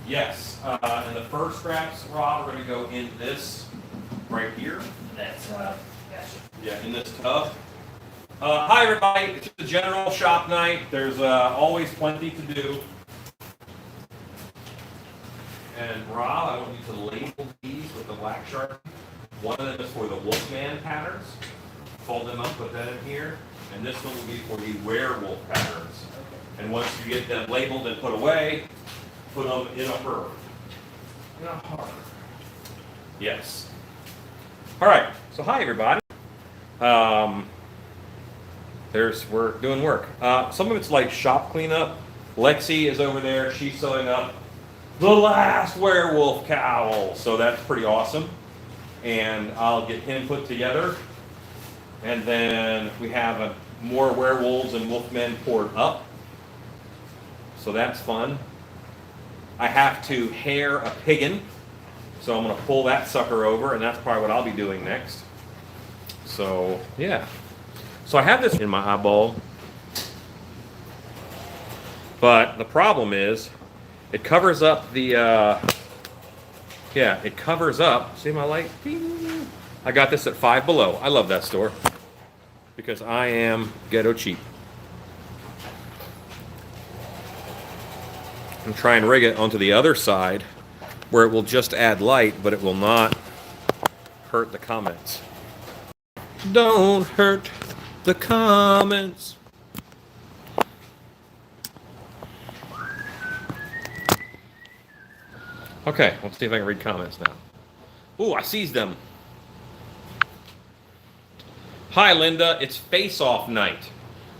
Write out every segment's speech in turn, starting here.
Yes. And the fur straps, Rob, are going to go in this right here. That's gotcha. Yeah, in this tub. Hi, everybody. It's just a general shop night. There's always plenty to do. And Rob, I want you to label these with the black Sharpie. One of them is for the Wolfman patterns. Fold them up, put that in here. And this one will be for the werewolf patterns. And once you get them labeled and put away, put them in a fur. In a heart. Yes. All right. So hi, everybody. We're doing work. Some of it's like shop cleanup. Lexi is over there. She's sewing up the last werewolf cowl. So that's pretty awesome. And I'll get him put together. And then we have more werewolves and wolfmen poured up. So that's fun. I have to hair a piggin. So I'm going to pull that sucker over, and that's probably what I'll be doing next. So, yeah. So I have this in my eyeball. But the problem is, it covers up the, it covers up. See my light? Ding. I got this at Five Below. I love that store. Because I am ghetto cheap. And try and rig it onto the other side where it will just add light, but it will not hurt the comments. Don't hurt the comments. Okay, let's see if I can read comments now. Ooh, I seized them. Hi, Linda. It's face-off night.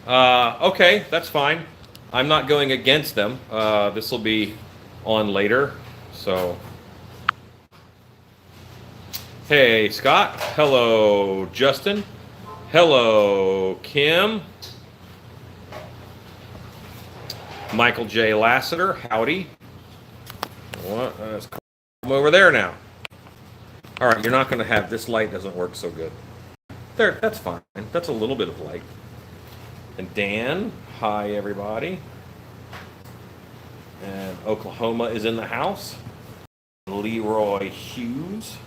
Okay, that's fine. I'm not going against them. This will be on later, so. Hey, Scott. Hello, Justin. Hello, Kim. Michael J. Lassiter. Howdy. What? Let's come over there now. All right, you're not going to have this light doesn't work so good. There, that's fine. That's a little bit of light. And Dan, hi everybody. And Oklahoma is in the house. Leroy Hughes.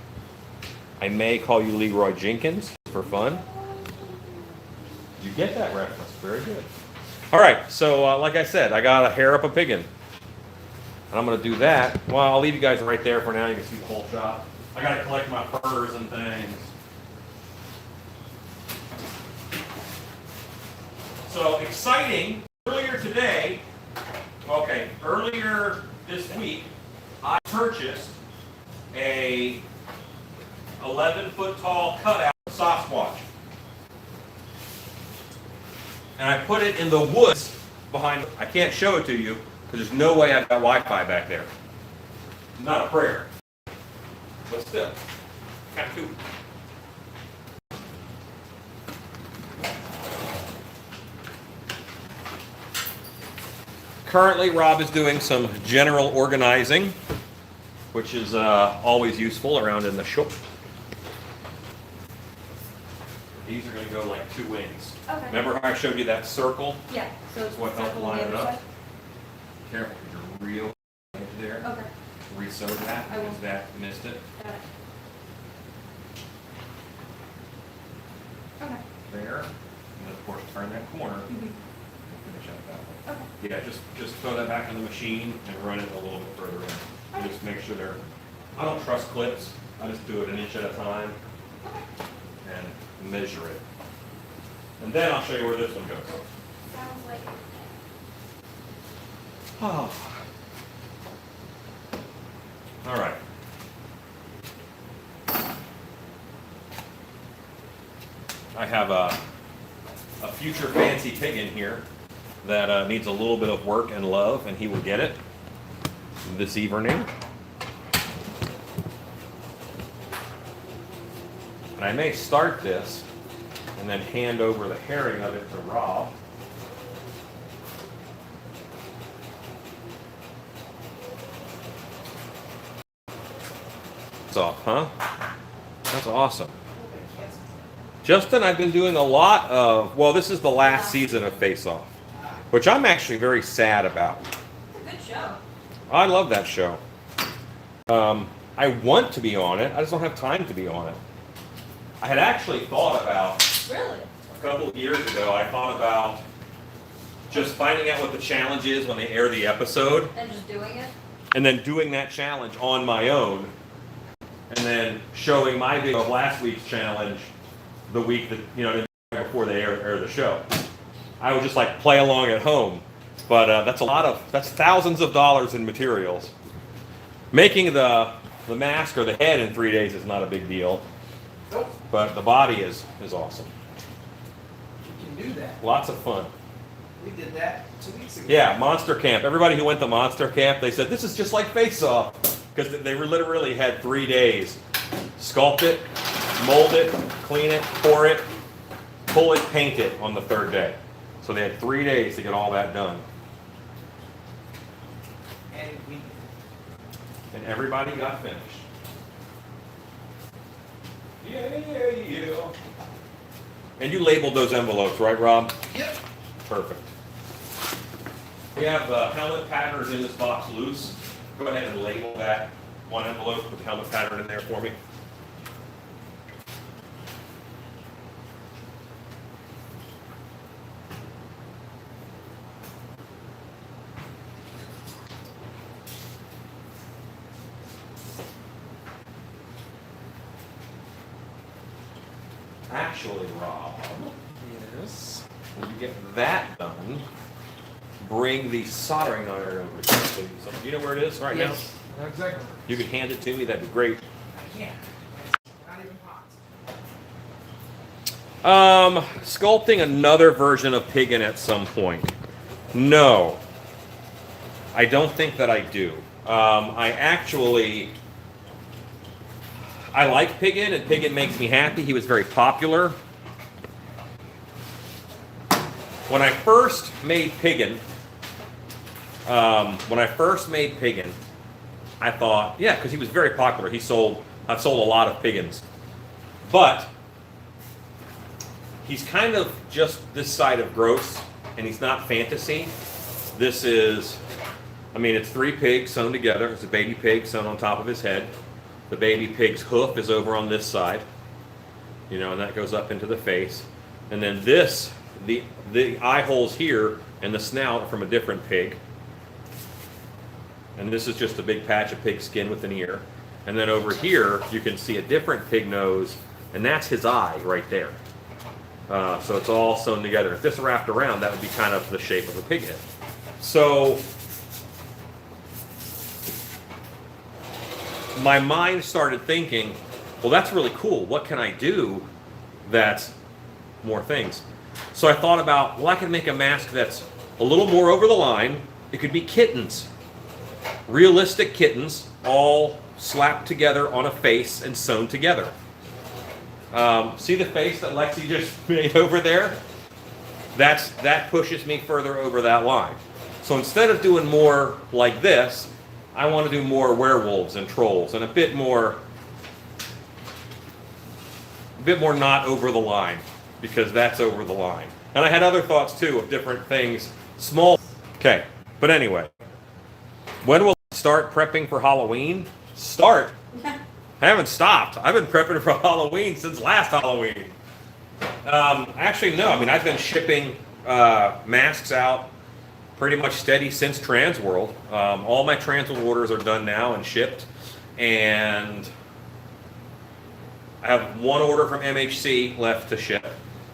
I may call you Leroy Jenkins for fun. You get that reference. Very good. All right, so like I said, I got to hair up a piggin. And I'm going to do that. Well, I'll leave you guys right there for now. You can see the whole shop. I got to collect my furs and things. So exciting, earlier this week, I purchased a 11-foot tall cutout Sasquatch. And I put it in the woods behind, I can't show it to you because there's no way I've got Wi-Fi back there. Not a prayer. But still, kind of cool. Currently, Rob is doing some general organizing, which is always useful around in the shop. These are going to go like two wings. Okay. Remember how I showed you that circle? Yeah. So That's what helped line it up. Careful, you're real edge there. Okay. Resew that I will. because that missed it. Got it. Okay. There. And of course, turn that corner. Mhm. Finish out that way. Okay. Yeah, just throw that back in the machine and run it a little bit further in. And just make sure they're, I don't trust clips. I just do it an inch at a time and measure it. And then I'll show you where this one goes. Sounds like it. Oh. All right. I have a future fancy pig in here that needs a little bit of work and love, and he will get it this evening. And I may start this and then hand over the herring of it to Rob. It's off, huh? That's awesome. Justin, I've been doing a lot of, well, this is the last season of Face Off, which I'm actually very sad about. It's a good show. I love that show. I want to be on it. I just don't have time to be on it. I had actually thought about, Really? a couple of years ago, I thought about just finding out what the challenge is when they air the episode, And just doing it? and then doing that challenge on my own, and then showing my video of last week's challenge the week that, before they air the show. I would just like play along at home, but that's thousands of dollars in materials. Making the mask or the head in 3 days is not a big deal, but the body is awesome. You can do that. Lots of fun. We did that 2 weeks ago. Yeah, Monster Camp. Everybody who went to Monster Camp, they said this is just like Face Off, because they literally had 3 days. Sculpt it, mold it, clean it, pour it, pull it, paint it on the 3rd day. So they had 3 days to get all that done. And we And everybody got finished. Yeah. And you labeled those envelopes, right, Rob? Yep. Perfect. We have helmet patterns in this box loose. Go ahead and label that one envelope with helmet pattern in there for me. Actually, Rob, Yes. when you get that done, bring the soldering iron over here, please. So, do you know where it is right Yes. Exactly. now? You could hand it to me, that'd be great. I can't. It's not even hot. Sculpting another version of Piggin at some point. No. I don't think that I do. I like Piggin, and Piggin makes me happy. He was very popular. When I first made Piggin, I thought, yeah, because he was very popular. I've sold a lot of Piggins. But he's kind of just this side of gross, and he's not fantasy. This is, it's 3 pigs sewn together. It's a baby pig sewn on top of his head. The baby pig's hoof is over on this side, and that goes up into the face. And then the eye holes here and the snout are from a different pig. And this is just a big patch of pig skin with an ear. And then over here, you can see a different pig nose, and that's his eye right there. So it's all sewn together. If this wrapped around, that would be kind of the shape of a pig head. So my mind started thinking, well, that's really cool. What can I do that's more things? So I thought about, well, I can make a mask that's a little more over the line. It could be kittens. Realistic kittens, all slapped together on a face and sewn together. See the face that Lexi just made over there? That pushes me further over that line. So instead of doing more like this, I want to do more werewolves and trolls and a bit more not over the line, because that's over the line. And I had other thoughts too of different things, small. Okay, but anyway, when will I start prepping for Halloween? Start? I haven't stopped. I've been prepping for Halloween since last Halloween. Actually, no. I've been shipping masks out pretty much steady since Transworld. All my Transworld orders are done now and shipped. And I have one order from MHC left to ship.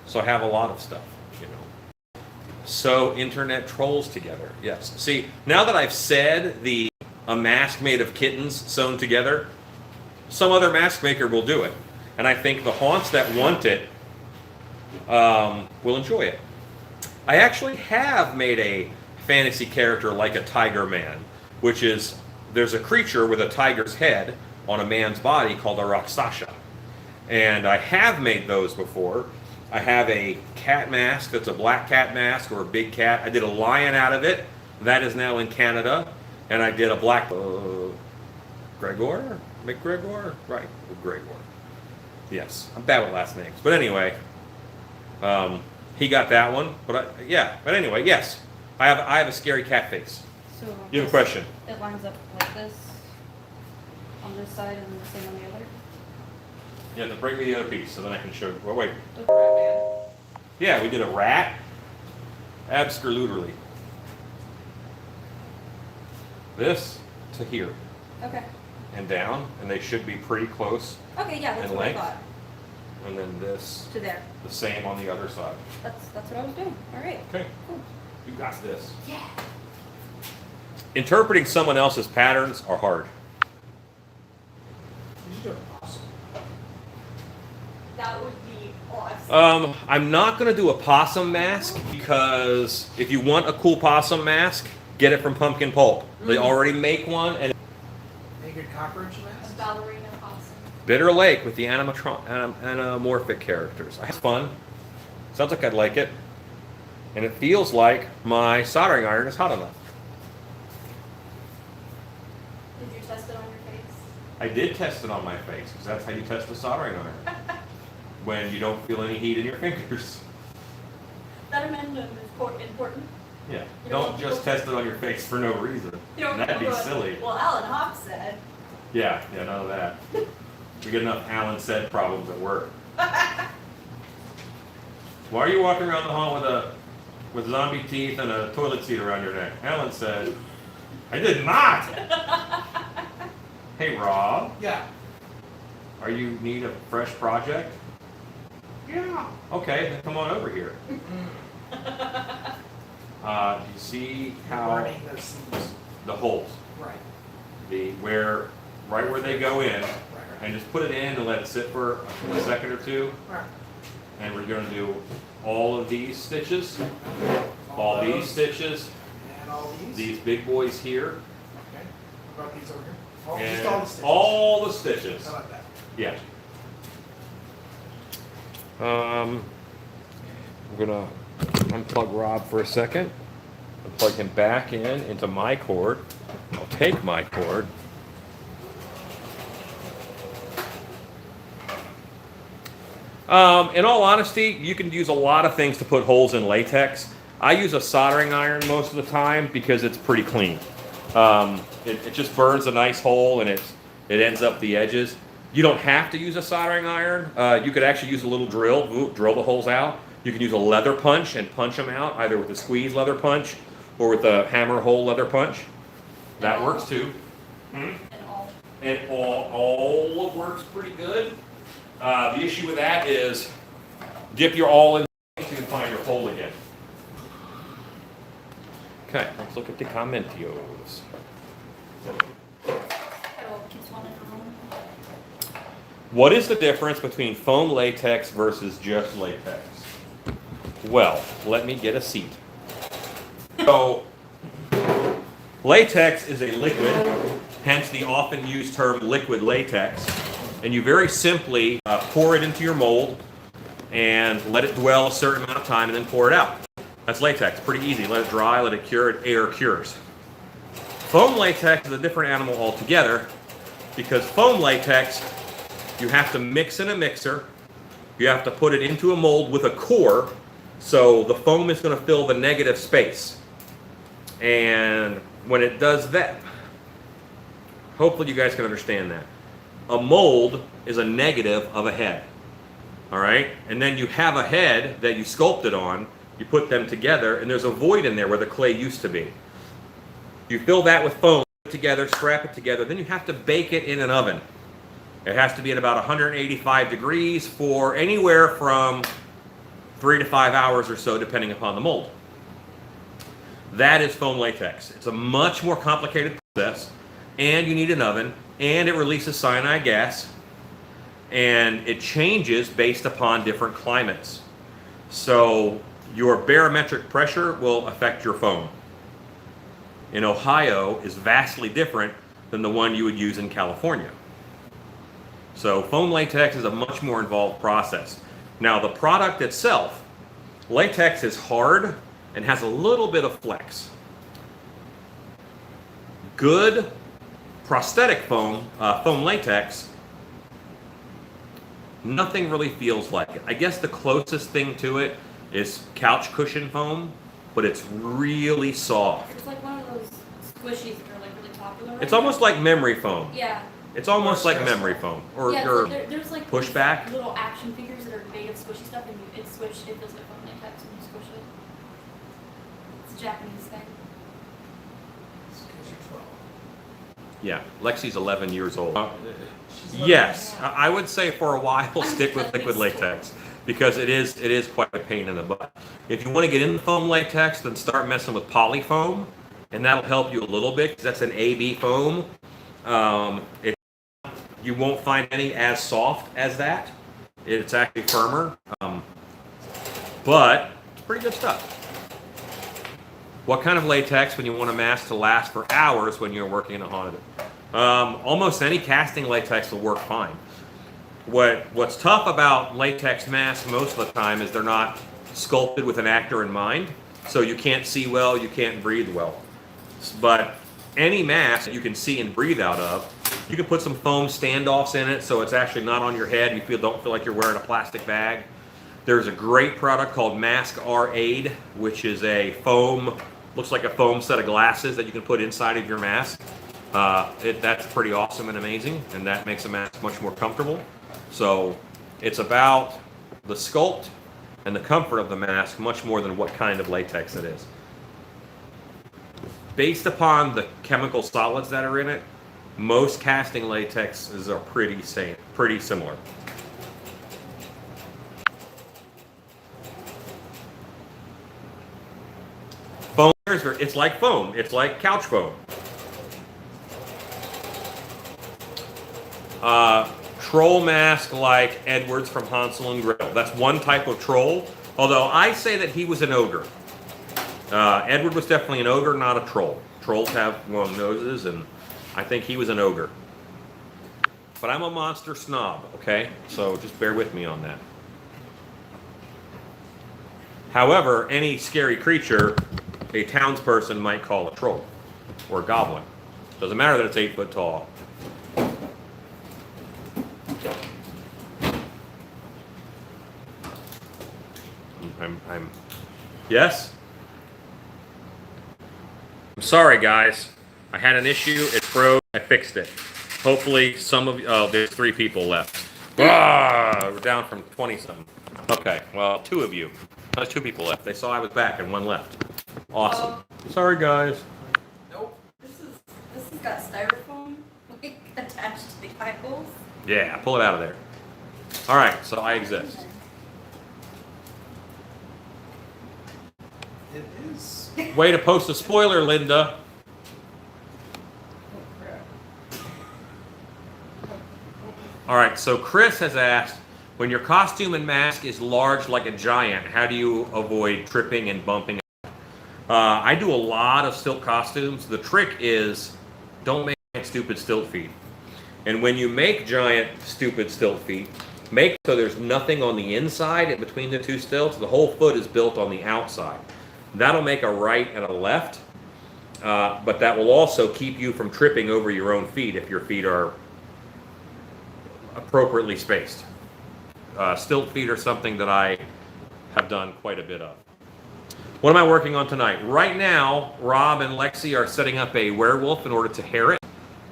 So I have a lot of stuff, So internet trolls together, yes. See, now that I've said a mask made of kittens sewn together, some other mask maker will do it. And I think the haunts that want it will enjoy it. I actually have made a fantasy character like a Tiger Man, which is, there's a creature with a tiger's head on a man's body called a Rakshasa. And I have made those before. I have a cat mask that's a black cat mask or a big cat. I did a lion out of it. That is now in Canada. And I did a black Gregor? McGregor? Right, Gregor. Yes, I'm bad with last names. But anyway, he got that one. But anyway, yes. I have a scary cat face. So You have a question? it lines up like this. on this side and the same on the other. You have to bring me the other piece so then I can show you. Well, wait. With the rat band. Yeah, we did a rat. Absolutely. This to here Okay. and down, and they should be pretty close. Okay, yeah, that's And what length? I thought. And then this, To there. the same on the other side. That's what I was doing. All right. Okay, Cool. you got this. Yeah. Interpreting someone else's patterns are hard. You should do a possum. That would be awesome. I'm not going to do a possum mask because if you want a cool possum mask, get it from Pumpkin Pulp. They already make one, and Naked cockroach A mask? ballerina awesome. Bitter Lake with the anamorphic characters. I had fun. Sounds like I'd like it. And it feels like my soldering iron is hot enough. Did you test it on your face? I did test it on my face because that's how you test a soldering iron. When you don't feel any heat in your fingers. That amendment is important. Yeah. You Don't don't- just test it on your face for no reason. You don't That'd be go to- silly. Well, Alan Hawk said. Yeah, none of that. We get enough Alan said problems at work. Why are you walking around the hall with zombie teeth and a toilet seat around your neck? Alan said, I did not! Hey Rob, Yeah. are you need a fresh project? Yeah. Okay, then come on over here. Do you see how Burning those seeds. the holes, Right. right where they go in, Right. and just put it in and let it sit for a second or two. Right. And we're going to do all of these stitches, all these those, stitches, And all these. these big boys here, Okay. What about these over here? Oh, and just all the stitches. all the stitches. How about that? Yeah. I'm gonna unplug Rob for a second, and plug him back into my cord. I'll take my cord. In all honesty, you can use a lot of things to put holes in latex. I use a soldering iron most of the time because it's pretty clean. It just burns a nice hole and it ends up the edges. You don't have to use a soldering iron. You could actually use a little drill, drill the holes out. You can use a leather punch and punch them out, either with a squeeze leather punch or with a hammer hole leather punch. That works too. And all. And all works pretty good. The issue with that is dip your all in so you can find your hole again. Okay, let's look at the commentios. Keeps one in the room. What is the difference between foam latex versus just latex? Well, let me get a seat. So, latex is a liquid, hence the often used term liquid latex. And you very simply pour it into your mold and let it dwell a certain amount of time and then pour it out. That's latex. Pretty easy. Let it dry, let it cure, air cures. Foam latex is a different animal altogether because foam latex, you have to mix in a mixer. You have to put it into a mold with a core, so the foam is going to fill the negative space. And when it does that, hopefully you guys can understand that. A mold is a negative of a head. All right? And then you have a head that you sculpted on, you put them together, and there's a void in there where the clay used to be. You fill that with foam, put it together, scrap it together, then you have to bake it in an oven. It has to be at about 185 degrees for anywhere from 3 to 5 hours or so, depending upon the mold. That is foam latex. It's a much more complicated process, and you need an oven, and it releases cyanide gas, and it changes based upon different climates. So your barometric pressure will affect your foam. In Ohio is vastly different than the one you would use in California. So foam latex is a much more involved process. Now the product itself, latex is hard and has a little bit of flex. Good prosthetic foam, foam latex, nothing really feels like it. I guess the closest thing to it is couch cushion foam, but it's really soft. It's like one of those squishies that are like really popular. Right It's now. almost like memory foam. Yeah. It's almost like memory foam or, Yeah, or so there's like pushback. these little action figures that are made of squishy stuff, and it's squished. It feels like foam latex when you squish it. It's a Japanese thing. It's 'cause you're 12. Yeah, Lexi's 11 years old. She's loving Yes, it. I would say for a while stick with liquid latex because it is quite a pain in the butt. If you want to get into foam latex, then start messing with polyfoam, and that'll help you a little bit because that's an AB foam. You won't find any as soft as that. It's actually firmer, but it's pretty good stuff. What kind of latex when you want a mask to last for hours when you're working in a haunted? Almost any casting latex will work fine. What's tough about latex masks most of the time is they're not sculpted with an actor in mind, so you can't see well, you can't breathe well. But any mask that you can see and breathe out of, you can put some foam standoffs in it so it's actually not on your head. You don't feel like you're wearing a plastic bag. There's a great product called Mask R Aid, which is a foam, looks like a foam set of glasses that you can put inside of your mask. That's pretty awesome and amazing, and that makes a mask much more comfortable. So it's about the sculpt and the comfort of the mask much more than what kind of latex it is. Based upon the chemical solids that are in it, most casting latexes are pretty similar. Foam, it's like foam. It's like couch foam. Troll mask like Edward's from Hansel and Gretel. That's one type of troll. Although I say that he was an ogre. Edward was definitely an ogre, not a troll. Trolls have long noses, and I think he was an ogre. But I'm a monster snob, okay? So just bear with me on that. However, any scary creature a townsperson might call a troll or a goblin. Doesn't matter that it's 8 foot tall. Yes? I'm sorry, guys. I had an issue. It froze. I fixed it. Hopefully, some of you. Oh, there's 3 people left. We're down from 20-something. Okay, well, 2 of you. There's 2 people left. They saw I was back and 1 left. Awesome. Sorry, guys. Nope. This has got styrofoam like attached to the eye holes. Yeah, pull it out of there. All right, so I exist. It is. Way to post a spoiler, Linda. Oh, crap. All right, so Chris has asked, when your costume and mask is large like a giant, how do you avoid tripping and bumping? I do a lot of stilt costumes. The trick is don't make stupid stilt feet. And when you make giant, stupid stilt feet, make so there's nothing on the inside in between the 2 stilts. The whole foot is built on the outside. That'll make a right and a left, but that will also keep you from tripping over your own feet if your feet are appropriately spaced. Stilt feet are something that I have done quite a bit of. What am I working on tonight? Right now, Rob and Lexi are setting up a werewolf in order to hair it.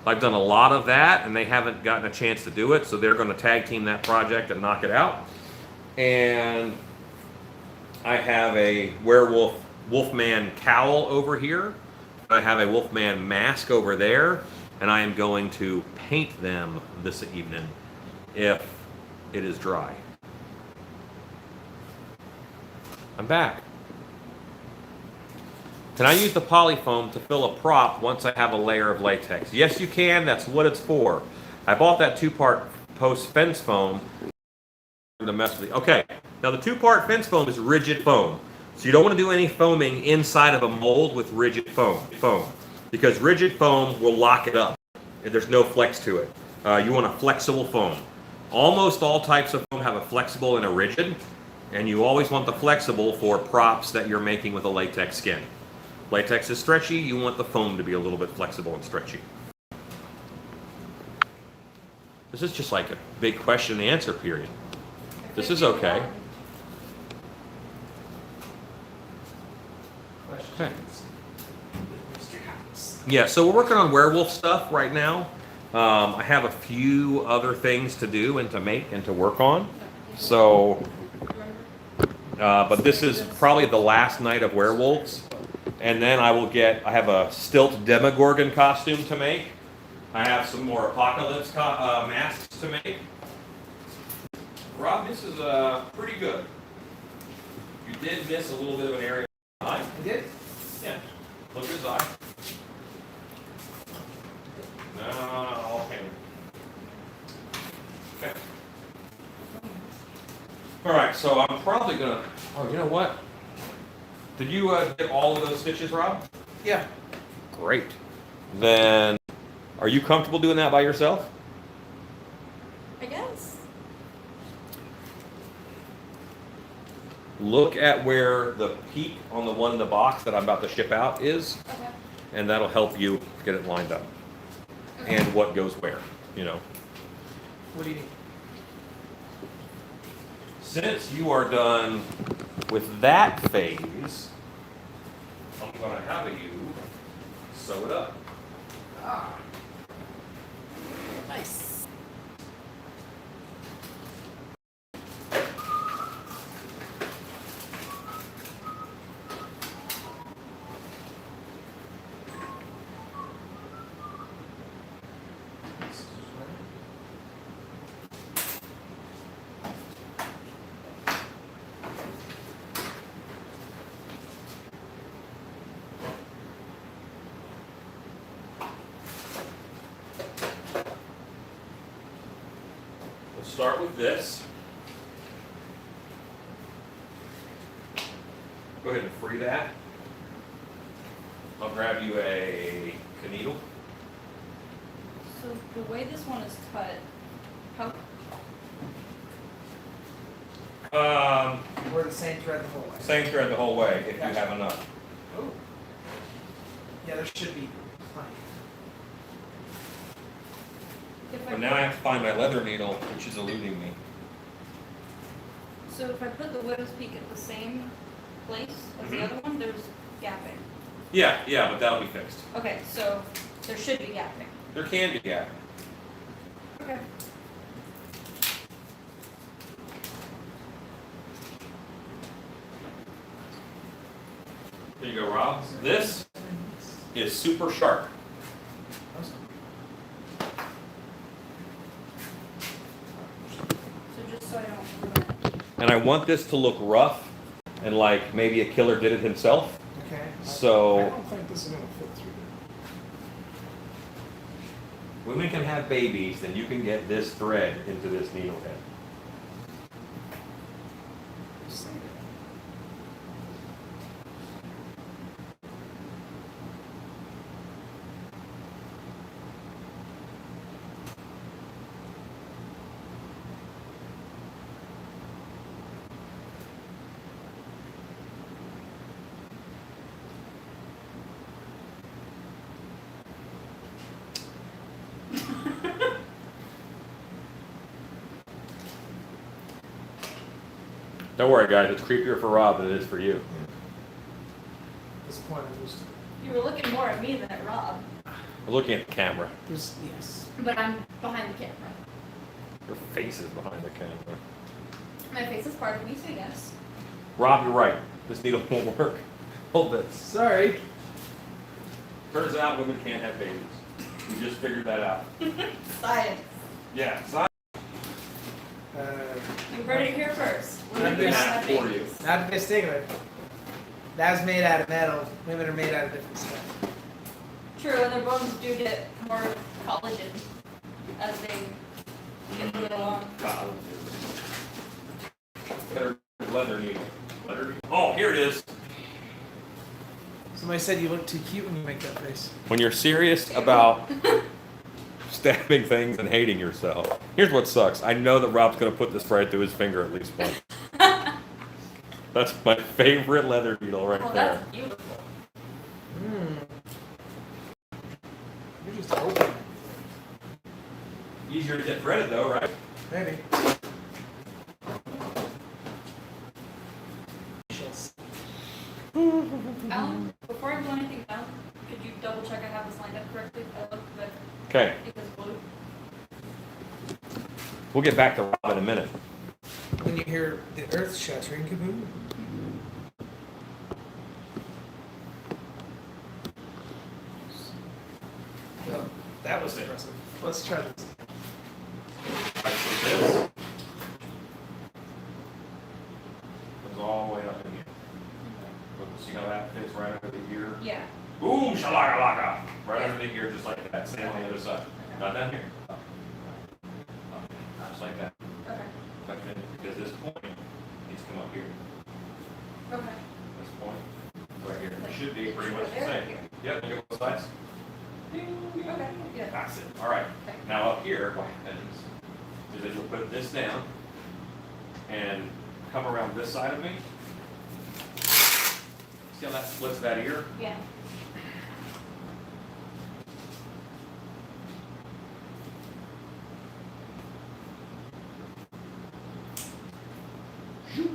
I've done a lot of that, and they haven't gotten a chance to do it, so they're going to tag team that project and knock it out. And I have a Wolfman cowl over here. I have a Wolfman mask over there, and I am going to paint them this evening if it is dry. I'm back. Can I use the polyfoam to fill a prop once I have a layer of latex? Yes, you can. That's what it's for. I bought that 2-part post fence foam to mess with it. Okay, now the 2-part fence foam is rigid foam. So you don't want to do any foaming inside of a mold with rigid foam, because rigid foam will lock it up. There's no flex to it. You want a flexible foam. Almost all types of foam have a flexible and a rigid, and you always want the flexible for props that you're making with a latex skin. Latex is stretchy, you want the foam to be a little bit flexible and stretchy. This is just like a big question and answer period. This is okay. Questions? Mr. House. Yeah, so we're working on werewolf stuff right now. I have a few other things to do and to make and to work on. So, but this is probably the last night of werewolves. And then I have a stilt Demogorgon costume to make. I have some more apocalypse masks to make. Rob, this is pretty good. You did miss a little bit of an area. Eye. I did? Yeah. Look at his eye. No, okay. Okay. All right, so I'm probably gonna. Oh, you know what? Did you get all of those stitches, Rob? Yeah. Great. Then, are you comfortable doing that by yourself? I guess. Look at where the peak on the one in the box that I'm about to ship out is, Okay. and that'll help you get it lined up. Okay. And what goes where, you know. What do you need? Since you are done with that phase, I'm going to have you sew it up. Ah. Nice. We'll start with this. Go ahead and free that. I'll grab you a needle. So the way this one is cut, how, We're the same thread the whole way. Same thread the whole way if you Gotcha. have enough. Oh. Yeah, there should be plenty. if But now I have to find my leather needle, which is eluding me. So if I put the widow's peak at the same place as the Mhm. other one, there's gapping. Yeah, but that'll be fixed. Okay, so there should be gapping. There can be gap. Okay. There you go, Rob. This is super sharp. So just so I don't ruin it. And I want this to look rough and like maybe a killer did it himself. Okay. So- I don't think this is gonna fit through Women can have babies, then you can get this thread into this needle head. there. Don't worry, guys. It's creepier for Rob than it is for you. This point, You were looking more at me than at Rob, We're looking at the camera. there's, yes. but I'm behind the camera. Your face is behind the camera. My face is part of me, so yes. Rob, you're right. This needle won't work. Hold this. Sorry. Turns out women can't have babies. We just figured that out. Science. Yeah, so You heard it here first. Not Women this can't have for you. babies. Not to be stigma. That was made out of metal. Women are made out of different stuff. True, and their bones do get more collagen as they get moving along. better leather needle. Leather needle. Oh, here it is. Somebody said you look too cute when you make that face. When you're serious about stabbing things and hating yourself. Here's what sucks. I know that Rob's going to put this right through his finger at least once. That's my favorite leather needle right Oh, there. that's beautiful. You're just open. Easier to get threaded though, right? Maybe. Alan, before I do anything down, could you double check I have this lined up correctly? I looked, but Okay. it was blue. We'll get back to Rob in a minute. When you hear the earth shattering kaboom. Well, that was impressive. Let's try this. Right, so this goes all the way up in here. See how that fits right under the ear? Yeah. Boom, shalakalaka. Right under the ear, just like that. Same on the other side. Not down here. Up. Up. Just like that. Okay. Tuck it in, because this point needs to come up here. Okay. This point, right here. It should be pretty Should much go the there or same. here? Yep, look at both sides. Okay. Yeah. That's it. All right. Okay. Now up here, what happens is that you'll put this down and come around this side of me. See how that splits that ear? Yeah.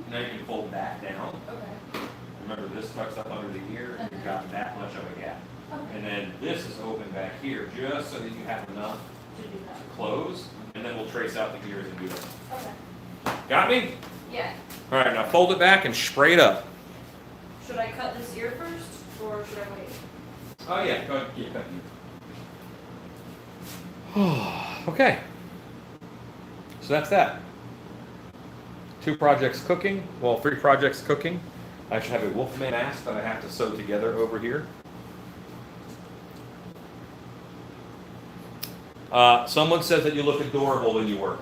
Now you can fold that down. Okay. Remember, this tucks up under the ear, and you've got that much of a gap. Okay. And then this is open back here, just so that you have enough To do that. to close, and then we'll trace out the ears and do that. Okay. Got me? Yeah. All right, now fold it back and spray it up. Should I cut this ear first, or should I wait? Oh yeah, go ahead. Yeah, cut you. Okay. So that's that. 2 projects cooking. Well, 3 projects cooking. I should have a Wolfman mask that I have to sew together over here. Someone says that you look adorable when you work.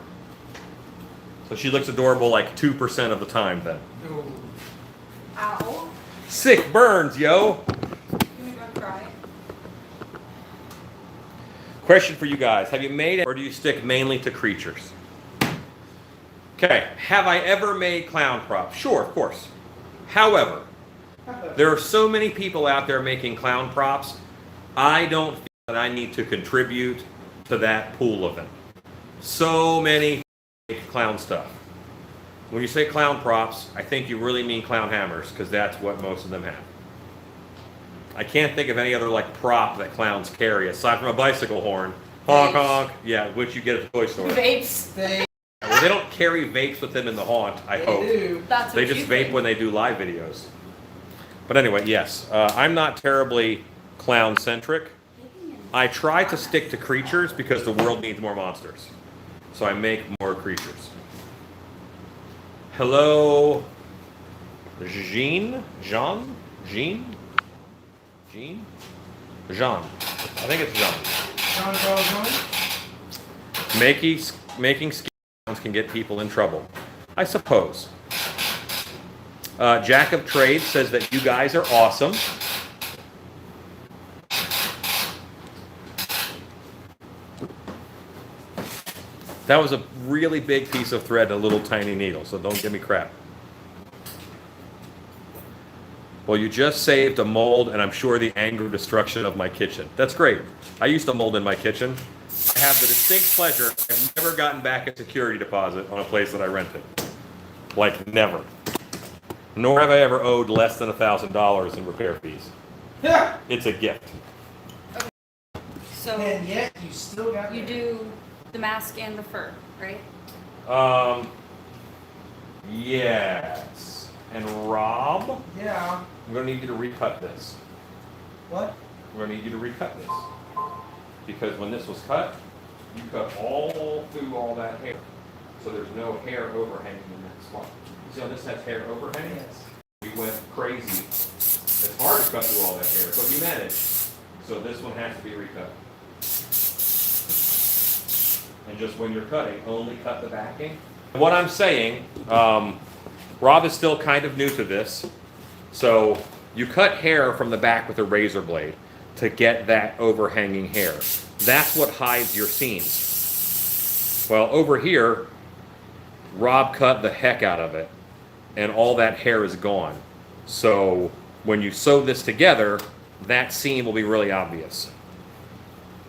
So she looks adorable like 2% of the time then. Ooh. Ow. Sick burns, yo. You make me cry. Question for you guys. Have you made it or do you stick mainly to creatures? Okay. Have I ever made clown props? Sure, of course. However, there are so many people out there making clown props, I don't feel that I need to contribute to that pool of them. So many make clown stuff. When you say clown props, I think you really mean clown hammers, because that's what most of them have. I can't think of any other like prop that clowns carry aside from a bicycle horn. Honk Vapes. honk. Yeah, which you get at the toy store. Vapes. They, Well, they don't carry vapes with them in the haunt, I they hope. do. That's what They just you vape think. when they do live videos. But anyway, yes, I'm not terribly clown centric. I try to stick to creatures because the world needs more monsters. So I make more creatures. Hello, Jean? Jean? Jean? Jean? Jean. I think it's Jean. John Charles Jones? Making scams can get people in trouble. I suppose. Jack of Trades says that you guys are awesome. That was a really big piece of thread and a little tiny needle, so don't give me crap. Well, you just saved a mold, and I'm sure the anger destruction of my kitchen. That's great. I used to mold in my kitchen. I have the distinct pleasure, I've never gotten back a security deposit on a place that I rented. Like, never. Nor have I ever owed less than $1,000 in repair fees. Yeah. It's a gift. So And yet you still got you there. do the mask and the fur, right? Yes. And Rob, Yeah. I'm gonna need you to recut this. What? We're gonna need you to recut this. Because when this was cut, you cut all through all that hair. So there's no hair overhanging in that spot. You see how this has hair overhanging? Yes. We went crazy. It's hard to cut through all that hair, but you managed. So this one has to be recut. And just when you're cutting, only cut the backing. What I'm saying, Rob is still kind of new to this. So you cut hair from the back with a razor blade to get that overhanging hair. That's what hides your seams. Well, over here, Rob cut the heck out of it, and all that hair is gone. So when you sew this together, that seam will be really obvious.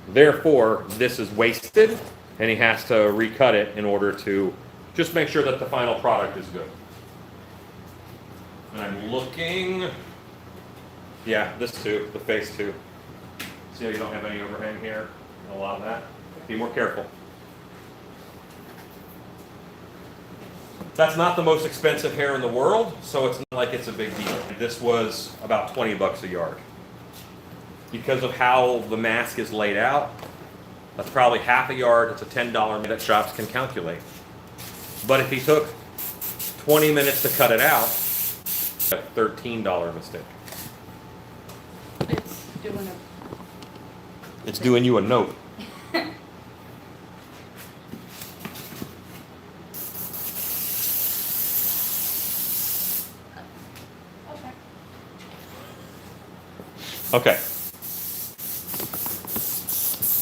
Therefore, this is wasted, and he has to recut it in order to just make sure that the final product is good. And I'm looking, yeah, this too, the face too. See how you don't have any overhang here, and a lot of that? Be more careful. That's not the most expensive hair in the world, so it's not like it's a big deal. This was about 20 bucks a yard. Because of how the mask is laid out, that's probably half a yard. It's a $10 that shops can calculate. But if he took 20 minutes to cut it out, a $13 mistake. It's doing It's doing you a note. Okay.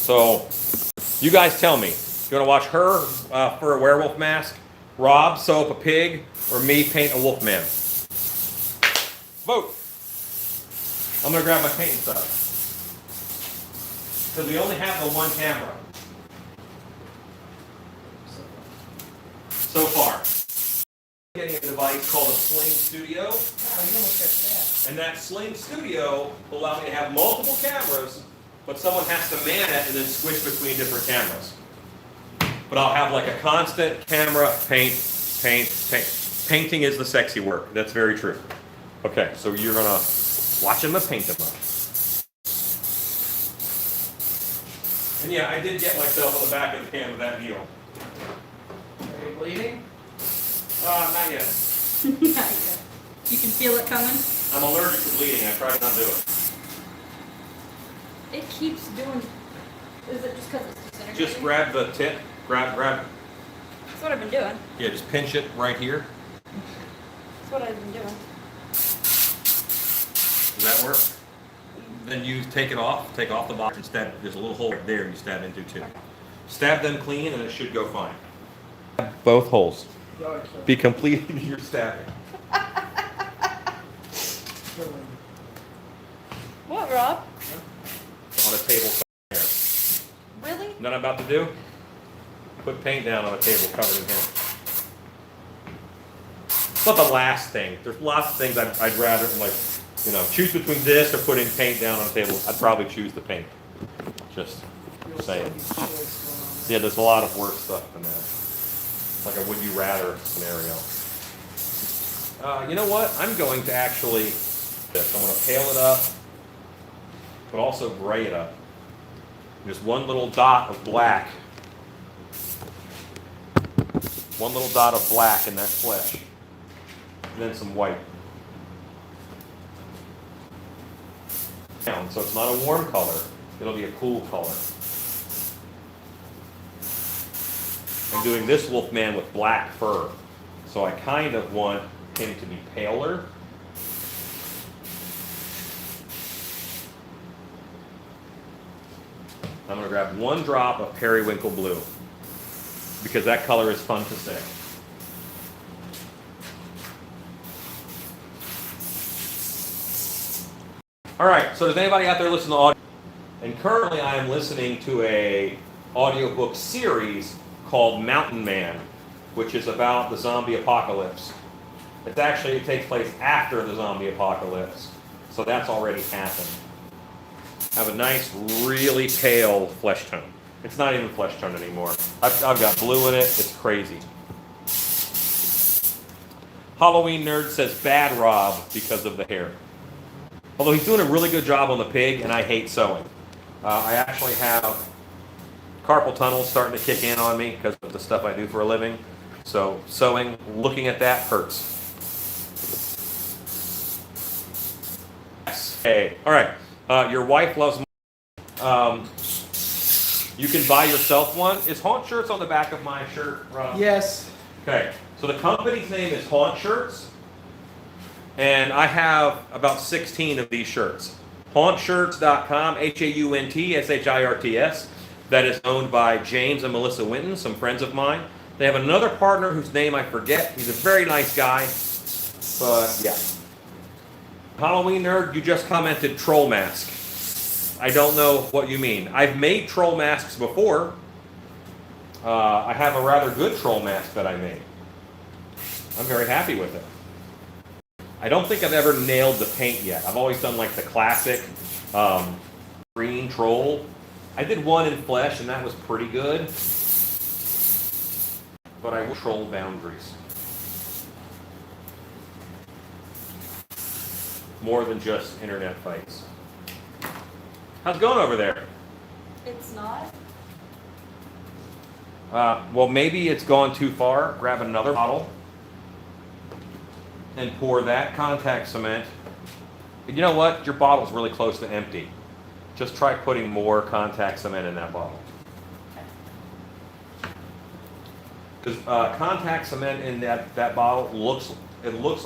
So, you guys tell me. You want to watch her for a werewolf mask, Rob sew up a pig, or me paint a wolf man? Vote. I'm going to grab my painting stuff. Because we only have the one camera. So far. Getting a device called a Sling Studio. Wow, you almost got that. And that Sling Studio will allow me to have multiple cameras, but someone has to man it and then switch between different cameras. But I'll have like a constant camera, paint, paint, paint. Painting is the sexy work. That's very true. Okay, so you're gonna watch them paint them up. And yeah, I did get myself on the back of the can with that needle. Are you bleeding? Not yet. You can feel it coming? I'm allergic to bleeding. I try not to do it. It keeps doing. Is it just because it's disintegrating? Just grab the tip. Grab. That's what I've been doing. Yeah, just pinch it right here. That's what I've been doing. Does that work? Then you take it off. Take off the box and stab. There's a little hole right there you stab into too. Stab them clean and it should go fine. Both holes. Be complete in your stabbing. What, Rob? On a table. Really? You know what I'm about to do? Put paint down on a table covered in hair. It's not the last thing. There's lots of things I'd rather, like, choose between this or putting paint down on a table. I'd probably choose the paint. Just saying. Yeah, there's a lot of worse stuff than that. It's like a would you rather scenario. You know what? I'm going to actually, I'm going to pale it up, but also gray it up. Just one little dot of black. One little dot of black in that flesh. And then some white. So it's not a warm color. It'll be a cool color. I'm doing this wolfman with black fur. So I kind of want him to be paler. I'm going to grab one drop of periwinkle blue because that color is fun to say. All right, so does anybody out there listen to audio? And currently I am listening to a audiobook series called Mountain Man, which is about the zombie apocalypse. It takes place after the zombie apocalypse, so that's already happened. Have a nice, really pale flesh tone. It's not even flesh tone anymore. I've got blue in it. It's crazy. Halloween Nerd says bad Rob because of the hair. Although he's doing a really good job on the pig, and I hate sewing. I actually have carpal tunnel starting to kick in on me because of the stuff I do for a living. So sewing, looking at that hurts. Hey, all right. Your wife loves. You can buy yourself one. Is Haunt Shirts on the back of my shirt, Rob? Yes. Okay. So the company's name is Haunt Shirts, and I have about 16 of these shirts. HauntShirts.com, HAUNTSHIRTS. That is owned by James and Melissa Winton, some friends of mine. They have another partner whose name I forget. He's a very nice guy, but yeah. Halloween Nerd, you just commented troll mask. I don't know what you mean. I've made troll masks before. I have a rather good troll mask that I made. I'm very happy with it. I don't think I've ever nailed the paint yet. I've always done like the classic green troll. I did one in flesh and that was pretty good. But I will troll boundaries. more than just internet fights. How's it going over there? It's not. Well, maybe it's gone too far. Grab another bottle and pour that contact cement. You know what? Your bottle's really close to empty. Just try putting more contact cement in that bottle. Because contact cement in that bottle looks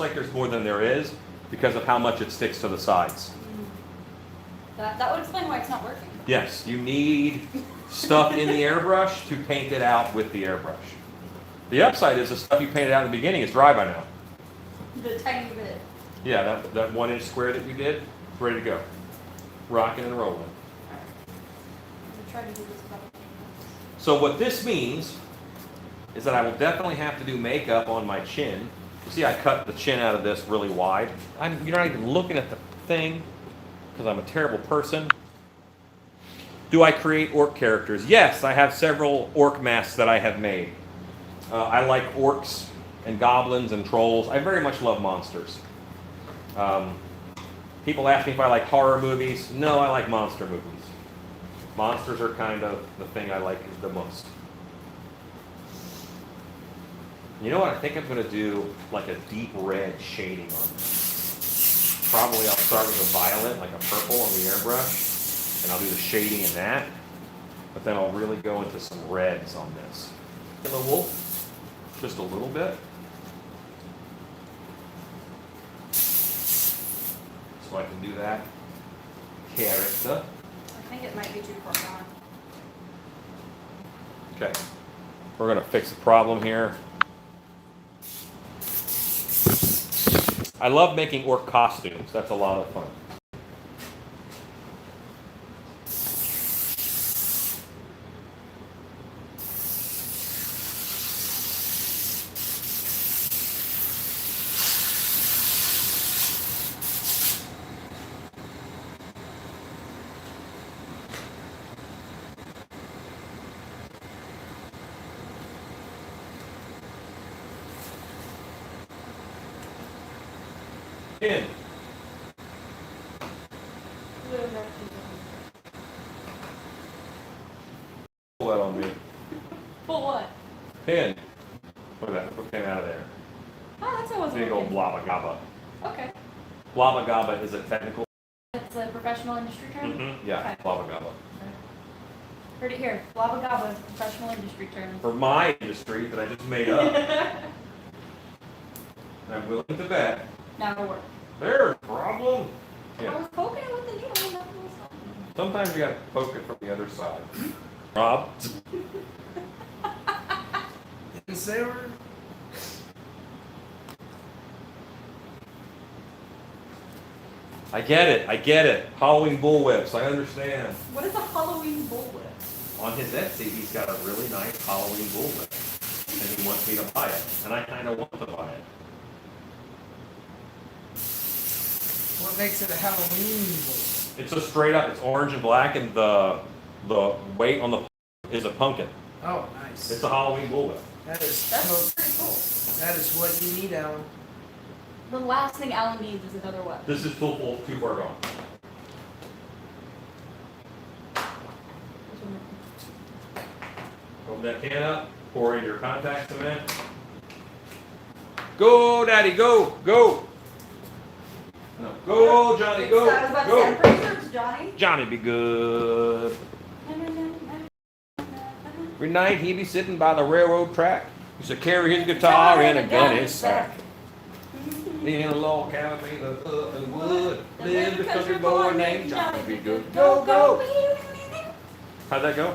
like there's more than there is because of how much it sticks to the sides. That would explain why it's not working. Yes, you need stuff in the airbrush to paint it out with the airbrush. The upside is the stuff you painted out in the beginning is dry by now. The tiny bit. Yeah, that 1 inch square that you did, it's ready to go. Rocking and rolling. I'm trying to do this properly. So what this means is that I will definitely have to do makeup on my chin. You see I cut the chin out of this really wide. You're not even looking at the thing because I'm a terrible person. Do I create orc characters? Yes, I have several orc masks that I have made. I like orcs and goblins and trolls. I very much love monsters. People ask me if I like horror movies. No, I like monster movies. Monsters are kind of the thing I like the most. You know what? I think I'm going to do like a deep red shading on this. Probably I'll start with a violet, like a purple on the airbrush, and I'll do the shading in that. But then I'll really go into some reds on this. And the wolf, just a little bit. So I can do that character. I think it might be too far gone. Okay, we're gonna fix the problem here. I love making orc costumes. That's a lot of fun. In. Pull that on me. But what? Pin. Look at that. What came out of there? Oh, that's what Big old blabba gabba. Okay. Blabba gabba is a technical. It's a professional industry term? Yeah, Okay. blabba gabba. Heard it here. Blabba Gabba is a professional industry term. For my industry that I just made up, and I'm willing to bet Now it'll work. there's a problem. I Yeah. was poking it with the needle and nothing was happening. Sometimes you gotta poke it from the other side. Rob? Didn't say a word. I get it. Halloween bullwhips, I understand. What is a Halloween bullwhip? On his Etsy, he's got a really nice Halloween bullwhip. And he wants me to buy it. And I kinda want to buy it. What makes it a Halloween bull? It's just straight up, it's orange and black, and the weight on the is a pumpkin. Oh, nice. It's a Halloween bullwhip. That is That's pretty cool. that is what you need, Alan. The last thing Alan needs is another weapon. This is too far gone. Open that can up, pour in your contact cement. Go, Daddy, go, go. No, go, Johnny, go, I was about to say, go. I'm pretty sure it's Johnny. Johnny be good. Every night he be sitting by the railroad track. He used to carry his guitar and a gun in his sack. In a log cabin made of earth and wood, lived a country boy named Johnny Be Good. Go, go. How'd that go?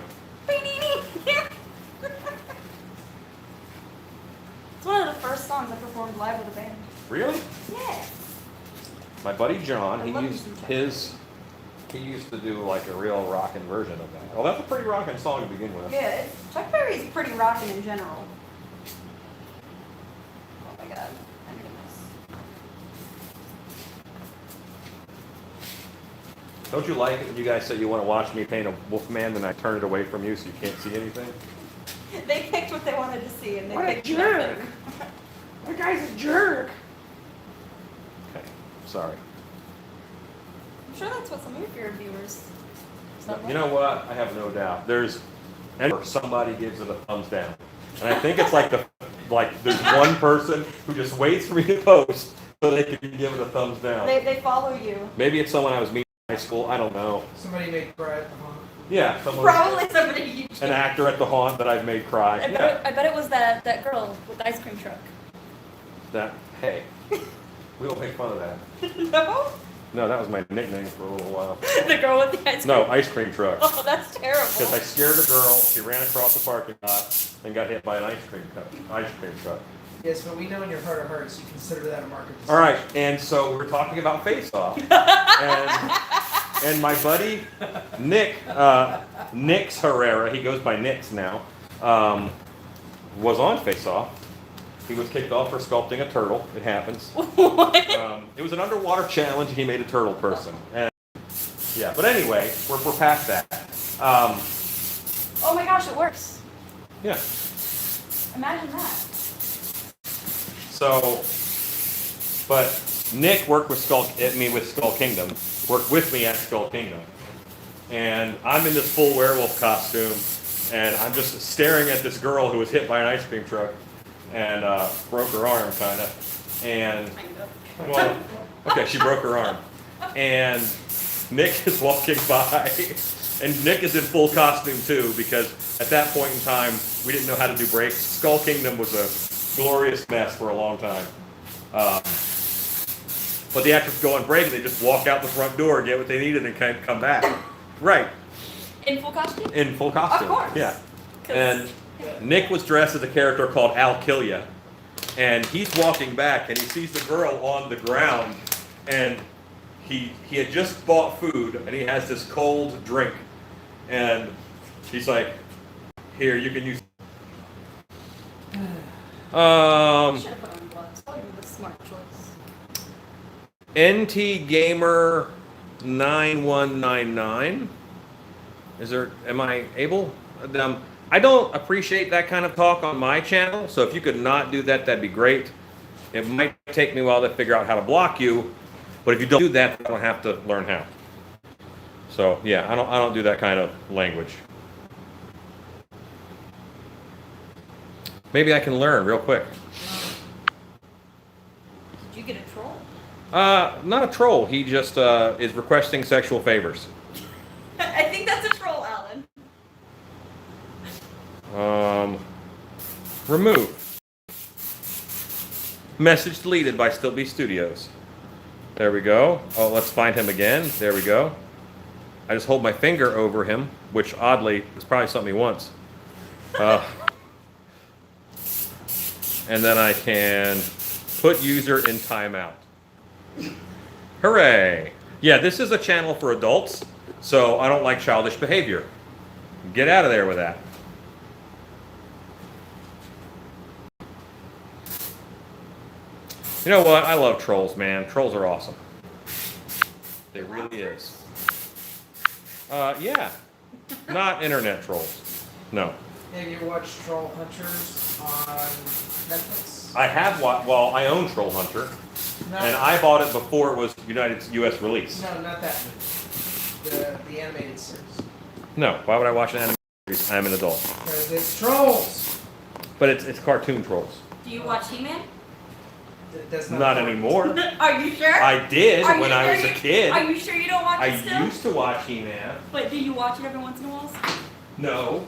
It's one of the first songs I performed live with a band. Really? Yeah. My buddy John, I he love used some Chuck he used to do like a real rockin' version of that. Well, that's a pretty rockin' song to begin with. Yeah, Chuck Berry's pretty rockin' in general. Oh my god. My goodness. Don't you like it when you guys say you want to watch me paint a Wolfman, then I turn it away from you so you can't see anything? They picked what they wanted to see and they What a picked jerk. nothing. That guy's a jerk. Okay, sorry. I'm sure that's what some of your viewers. You know what? I have no doubt. And somebody gives it a thumbs down, and I think it's like there's one person who just waits for me to post so they can give it a thumbs down. They follow you. Maybe it's someone I was meeting in high school. I don't know. Somebody made Brett. Yeah, someone. Probably somebody you. An actor at the haunt that I've made cry. I bet it was that girl with the ice cream truck. Hey, we don't make fun of that. No. No, that was my nickname for a little while. The girl with the ice cream. No, ice cream truck. Oh, that's terrible. Because I scared a girl. She ran across the parking lot and got hit by an ice cream truck. Yes, but we know in your heart of hearts you consider that a market. All right, and so we're talking about Face Off, and my buddy Nick, Nix Herrera, he goes by Nix now, was on Face Off. He was kicked off for sculpting a turtle. It happens. What? It was an underwater challenge. He made a turtle person. And yeah, but anyway, we're past that. Oh my gosh, it works. Yeah. Imagine that. So, but Nick worked with Skull Kingdom. Worked with me at Skull Kingdom, and I'm in this full werewolf costume, and I'm just staring at this girl who was hit by an ice cream truck and broke her arm, kind of. And well, okay, she broke her arm, and Nick is walking by, and Nick is in full costume too, because at that point in time we didn't know how to do breaks. Skull Kingdom was a glorious mess for a long time. But the actors go on break and they just walk out the front door, get what they needed, and kind of come back. Right. In full costume? In full costume. Of course. Yeah. And Nick was dressed as a character called Al Killia. And he's walking back and he sees the girl on the ground, and he had just bought food and he has this cold drink. And he's like, here, you can use. Should have put on gloves. Probably the smart choice. NT Gamer 9199. Am I able? I don't appreciate that kind of talk on my channel, so if you could not do that, that'd be great. It might take me a while to figure out how to block you, but if you don't do that, I don't have to learn how. So yeah, I don't do that kind of language. Maybe I can learn real quick. Did you get a troll? Not a troll. He just is requesting sexual favors. I think that's a troll, Alan. Remove. Message deleted by Stillby Studios. There we go. Oh, let's find him again. There we go. I just hold my finger over him, which oddly is probably something he wants. And then I can put user in timeout. Hooray! Yeah, this is a channel for adults, so I don't like childish behavior. Get out of there with that. You know what? I love trolls, man. Trolls are awesome. They really is. Yeah. Not internet trolls. No. Have you watched Troll Hunters on Netflix? I have well, I own Troll Hunter, and I bought it before it was U.S. release. No, not that movie. The animated series. No, why would I watch an animated series? I'm an adult. Because it's trolls. But it's cartoon trolls. Do you watch He-Man? That's Not anymore. Are you sure? I did Are you when I was sure a kid. Are you sure you don't watch I it still? used to watch He-Man. But do you watch it every once in a while? No,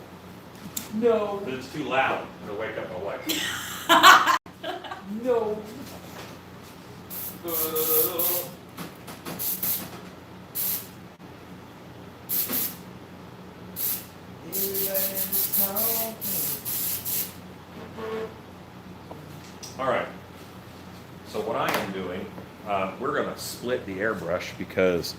No. but it's too loud to wake up my wife. No. All right. So what I am doing, we're going to split the airbrush because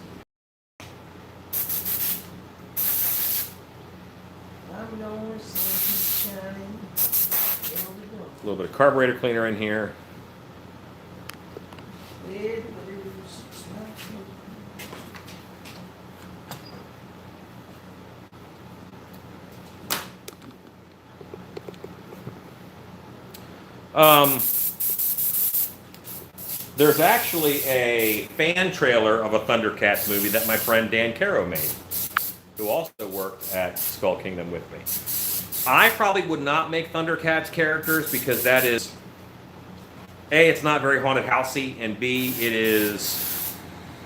a little bit of carburetor cleaner in here. There's actually a fan trailer of a Thundercats movie that my friend Dan Caro made, who also worked at Skull Kingdom with me. I probably would not make Thundercats characters because that is, A, it's not very haunted housey, and B, it is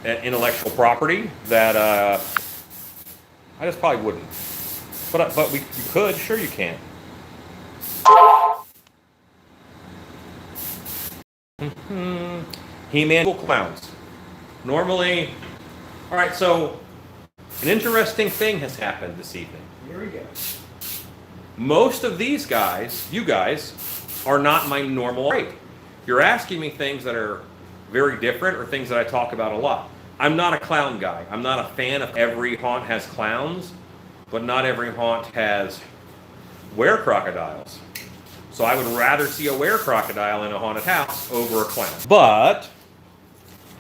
an intellectual property that I just probably wouldn't. But you could, sure you can. He-Man clowns. Normally, all right, so an interesting thing has happened this evening. Here we go. Most of these guys, you guys, are not my normal rate. You're asking me things that are very different or things that I talk about a lot. I'm not a clown guy. I'm not a fan of every haunt has clowns, but not every haunt has were-crocodiles. So I would rather see a were-crocodile in a haunted house over a clown. But,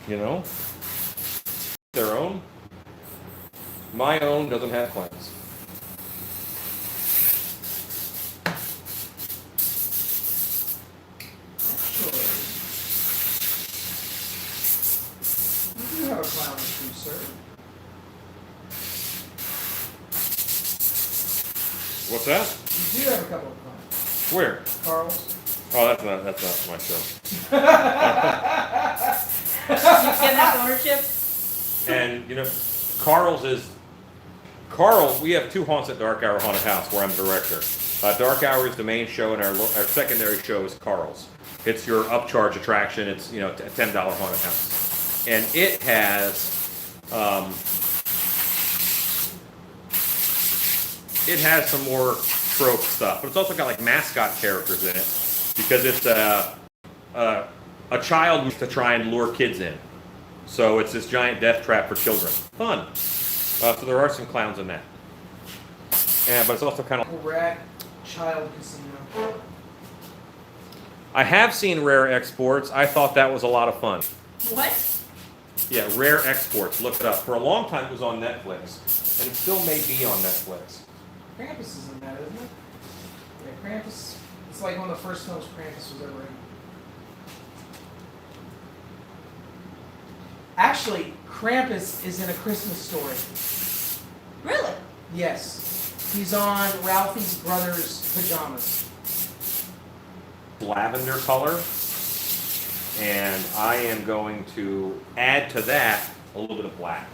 you know, their own. My own doesn't have clowns. Actually, you do have a clown too, sir. What's that? You do have a couple of clowns. Where? Carl's. Oh, that's not my show. You give that ownership? And you know, Carl's. We have two haunts at Dark Hour Haunted House where I'm director. Dark Hour is the main show, and our secondary show is Carl's. It's your upcharge attraction. It's a $10 haunted house, and it has some more trope stuff, but it's also got like mascot characters in it because it's a child used to try and lure kids in. So it's this giant death trap for children. Fun. So there are some clowns in that. Yeah, but it's also kind of... Rat Child Casino. I have seen Rare Exports. I thought that was a lot of fun. What? Yeah, Rare Exports. Look it up. For a long time it was on Netflix. And it still may be on Netflix. Krampus is in that, isn't it? Yeah, Krampus. It's like one of the first films Krampus was ever in. Actually, Krampus is in A Christmas Story. Really? Yes. He's on Ralphie's brother's pajamas. Lavender color. And I am going to add to that a little bit of black.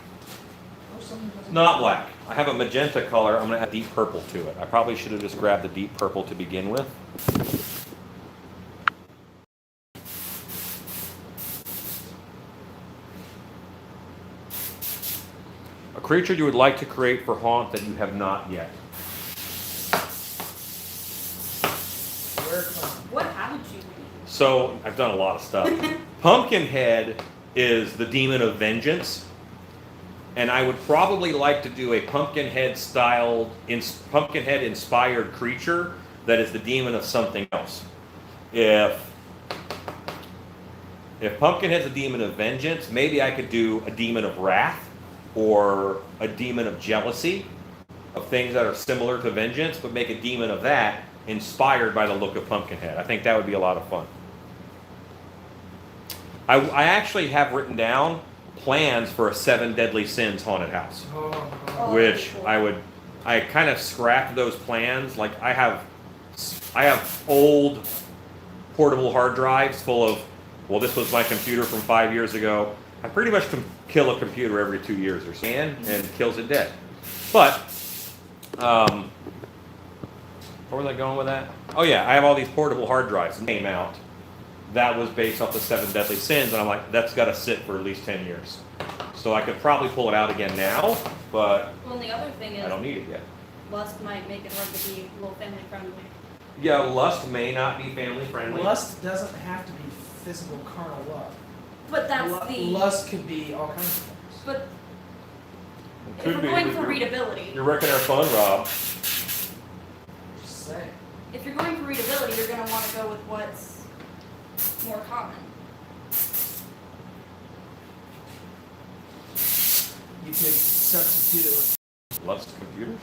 Oh, something doesn't- Not black. I have a magenta color. I'm going to add deep purple to it. I probably should have just grabbed the deep purple to begin with. A creature you would like to create for haunt that you have not yet. Where clown? What haven't you read? So I've done a lot of stuff. Pumpkinhead is the demon of vengeance. And I would probably like to do a Pumpkinhead inspired creature that is the demon of something else. If Pumpkinhead's a demon of vengeance, maybe I could do a demon of wrath or a demon of jealousy, of things that are similar to vengeance, but make a demon of that inspired by the look of Pumpkinhead. I think that would be a lot of fun. I actually have written down plans for a 7 Deadly Sins haunted house, Oh, Oh, which cool. I kind of scrapped those plans. Like I have old portable hard drives full of, well, this was my computer from 5 years ago. I pretty much can kill a computer every 2 years or so, and kills it dead. But, where was I going with that? Oh yeah, I have all these portable hard drives that came out. That was based off the 7 Deadly Sins, and I'm like, that's got to sit for at least 10 years. So I could probably pull it out again now, but Well, and the other thing I don't is, need it yet. lust might make it hard to be a little family friendly. Yeah, lust may not be family friendly. Lust doesn't have to be physical carnal love. But that's Lust could be all kinds of things. But It if could we're be. going for readability, You're wrecking our fun, Rob. Just saying. if you're going for readability, you're going to want to go with what's more common. You could substitute it with Lust computers?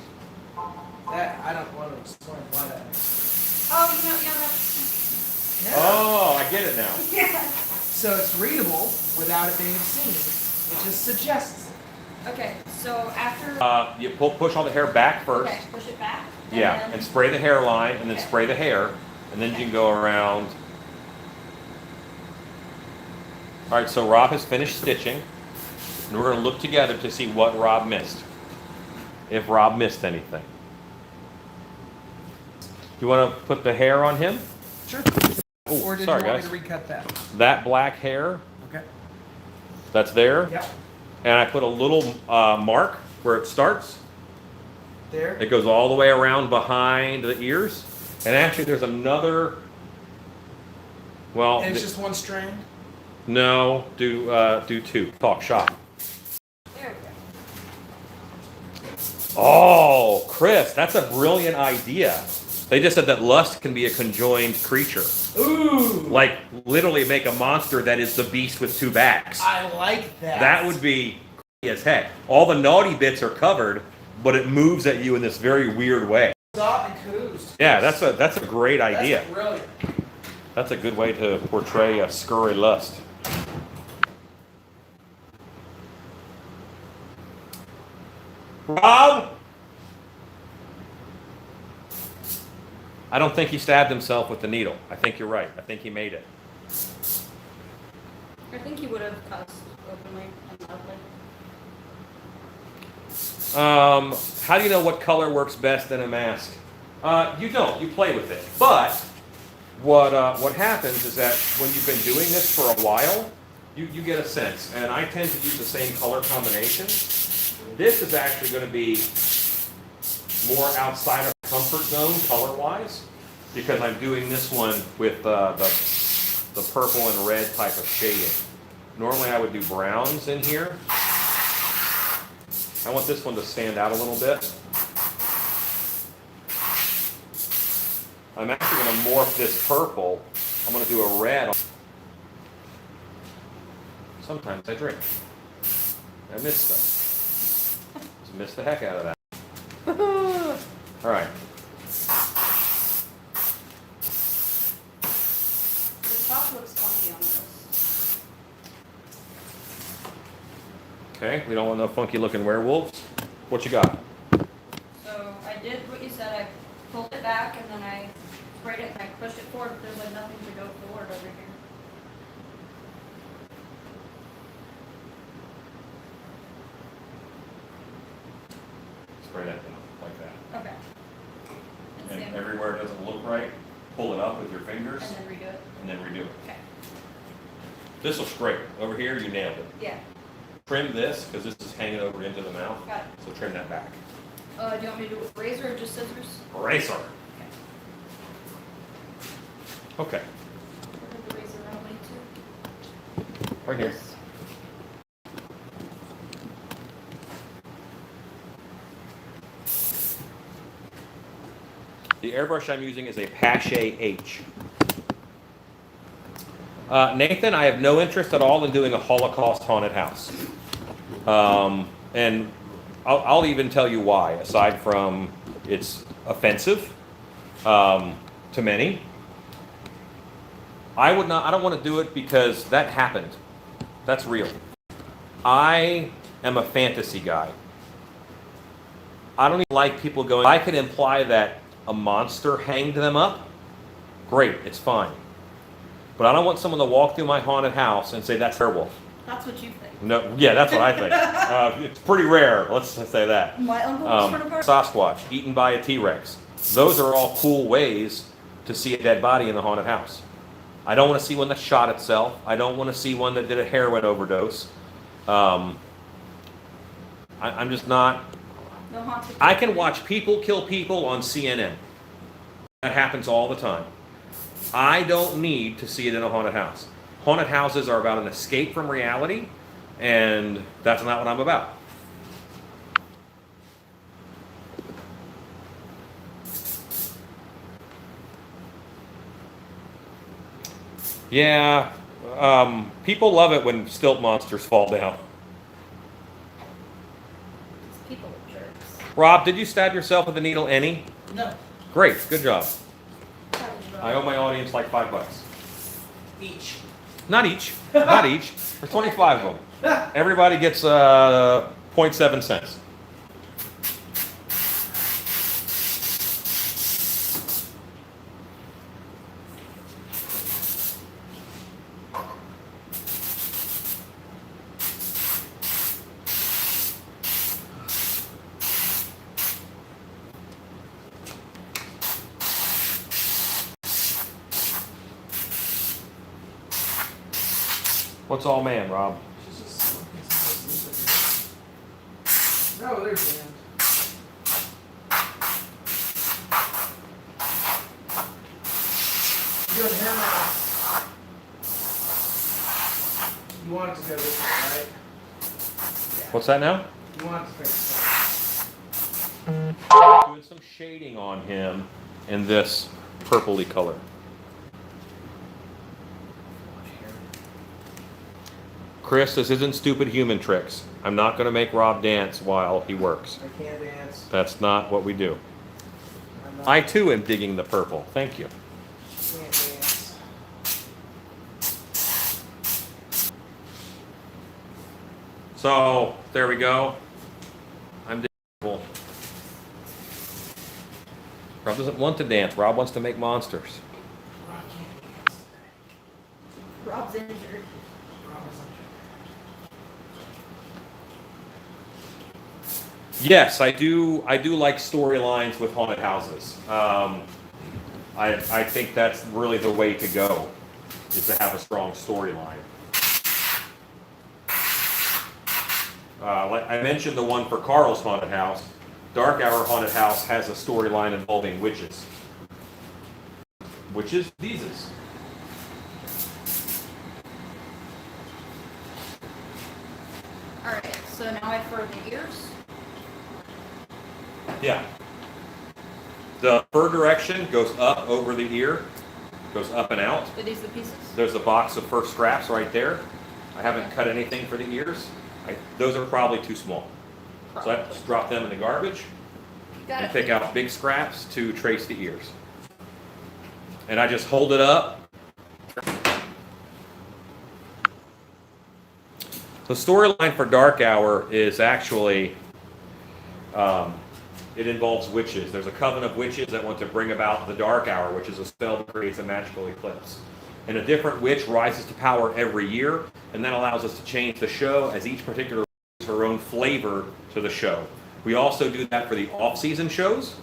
that. I don't want to explain why that makes sense. Oh, yeah, that's. Yeah. Oh, I get it now. Yeah. So so it's readable without it being obscene. It just suggests it. Okay, so after. You push all the hair back first. Okay, push it back. And Yeah, then- and spray the hairline, and then Okay. spray the hair, and then you can go around. All right, so Rob has finished stitching, and we're going to look together to see what Rob missed, if Rob missed anything. You want to put the hair on him? Sure. Oh, Or did sorry, you want guys. me to recut that? That black hair Okay. that's there, Yep. and I put a little mark where it starts. There. It goes all the way around behind the ears, and actually there's another. Well, And it's just one strand. no, do two. Talk shop. There we go. Oh, Chris, that's a brilliant idea. They just said that lust can be a conjoined creature, Ooh. like literally make a monster that is the beast with two backs. I like that. That would be crazy as heck. All the naughty bits are covered, but it moves at you in this very weird way. Dot and Coos. Yeah, that's a great idea. That's brilliant. That's a good way to portray a scurry lust. Rob? I don't think he stabbed himself with the needle. I think you're right. I think he made it. I think you would have cussed openly and loudly. How do you know what color works best in a mask? You don't. You play with it. But what happens is that when you've been doing this for a while, you get a sense. And I tend to use the same color combination. This is actually going to be more outside of comfort zone color-wise because I'm doing this one with the purple and red type of shading. Normally I would do browns in here. I want this one to stand out a little bit. I'm actually going to morph this purple. I'm going to do a red. Sometimes I drink. I miss stuff. Just miss the heck out of that. All right. The top looks funky on this. Okay, we don't want no funky looking werewolves. What you got? So I did what you said. I pulled it back and then I sprayed it and I pushed it forward. But there's like nothing to go forward over here. Spray that down like that. Okay. And And everywhere it doesn't look right, pull it up with your fingers then redo it. and then redo it. Okay. This looks great. Over here, you nailed it. Yeah. Trim this because this is hanging over into the mouth. Got it. So trim that back. Do you want me to do it with razor or just scissors? Eraser. Okay. Okay. Where did the razor run away to? Right here. This. The airbrush I'm using is a Pache H. Nathan, I have no interest at all in doing a Holocaust haunted house. And I'll even tell you why, aside from it's offensive to many. I don't want to do it because that happened. That's real. I am a fantasy guy. I don't even like people going, I could imply that a monster hanged them up. Great, it's fine. But I don't want someone to walk through my haunted house and say, that's werewolf. That's what you think. No, yeah, that's what I think. It's pretty rare, let's just say that. My uncle was from a park. Sasquatch, eaten by a T-Rex. Those are all cool ways to see a dead body in the haunted house. I don't want to see one that shot itself. I don't want to see one that did a heroin overdose. I'm just not. No haunted. I can watch people kill people on CNN. That happens all the time. I don't need to see it in a haunted house. Haunted houses are about an escape from reality, and that's not what I'm about. Yeah, people love it when stilt monsters fall down. People are jerks. Rob, did you stab yourself with a needle any? No. Great, good job. That was I wrong. owe my audience like $5. Each. Not each. Not each. There's 25 of them. Everybody gets 0.7 cents. What's all man, Rob? She's just smoking some of this. Oh, there's the end. You got a hair mask. You want it to go this way, right? Yeah. What's that now? You want it to face Doing some shading on him in this purpley color. Chris, this isn't stupid human tricks. I'm not going to make Rob dance while he works. I can't dance. That's not what we do. I'm not, I too am digging the purple. Thank you. can't dance. So, there we go. I'm digging purple. Rob doesn't want to dance. Rob wants to make monsters. Rob can't dance today. Rob's injured. Rob is Yes, I do like storylines with haunted houses. I think that's really the way to go, is to have a strong storyline. Like I mentioned, the one for Carl's haunted house, Dark Hour Haunted House has a storyline involving witches. Witches, these. Alright, so now I fur the ears. Yeah. The fur direction goes up over the ear, goes up and out. Are these the pieces? There's a box of fur scraps right there. I haven't cut anything for the ears. Those are probably too small. So I just drop them in the garbage Got and it. pick out big scraps to trace the ears. And I just hold it up. The storyline for Dark Hour is actually, it involves witches. There's a coven of witches that want to bring about the Dark Hour, which is a spell that creates a magical eclipse. And a different witch rises to power every year, and that allows us to change the show as each particular witch has her own flavor to the show. We also do that for the off-season shows.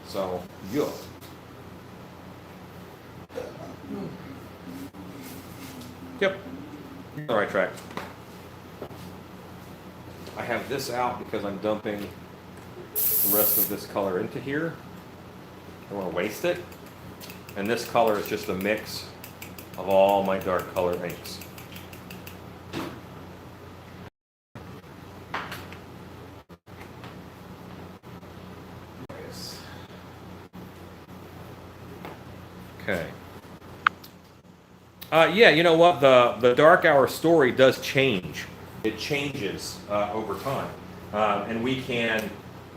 So, yeah. Yep, you're on the right track. I have this out because I'm dumping the rest of this color into here. I don't want to waste it. And this color is just a mix of all my dark color inks. Yes. Okay. Yeah, you know what? The Dark Hour story does change. It changes over time. And we can,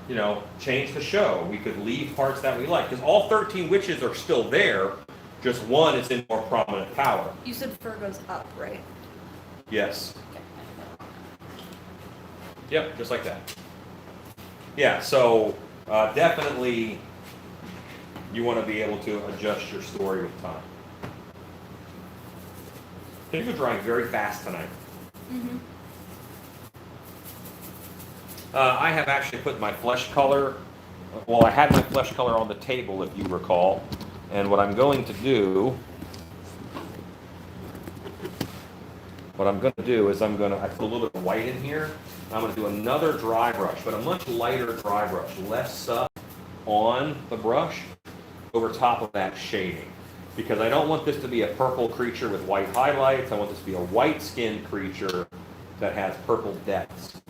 you know, change the show. We could leave parts that we like. Because all 13 witches are still there. Just one is in more prominent power. You said fur goes up, right? Yes. Yep, just like that. Yeah, so definitely you want to be able to adjust your story with time. Things are drying very fast tonight. Mm-hmm. I have actually put my flesh color, well, I had my flesh color on the table, if you recall. And what I'm going to do is I put a little bit of white in here. I'm going to do another dry brush, but a much lighter dry brush, less stuff on the brush over top of that shading. Because I don't want this to be a purple creature with white highlights. I want this to be a white-skinned creature that has purple depths.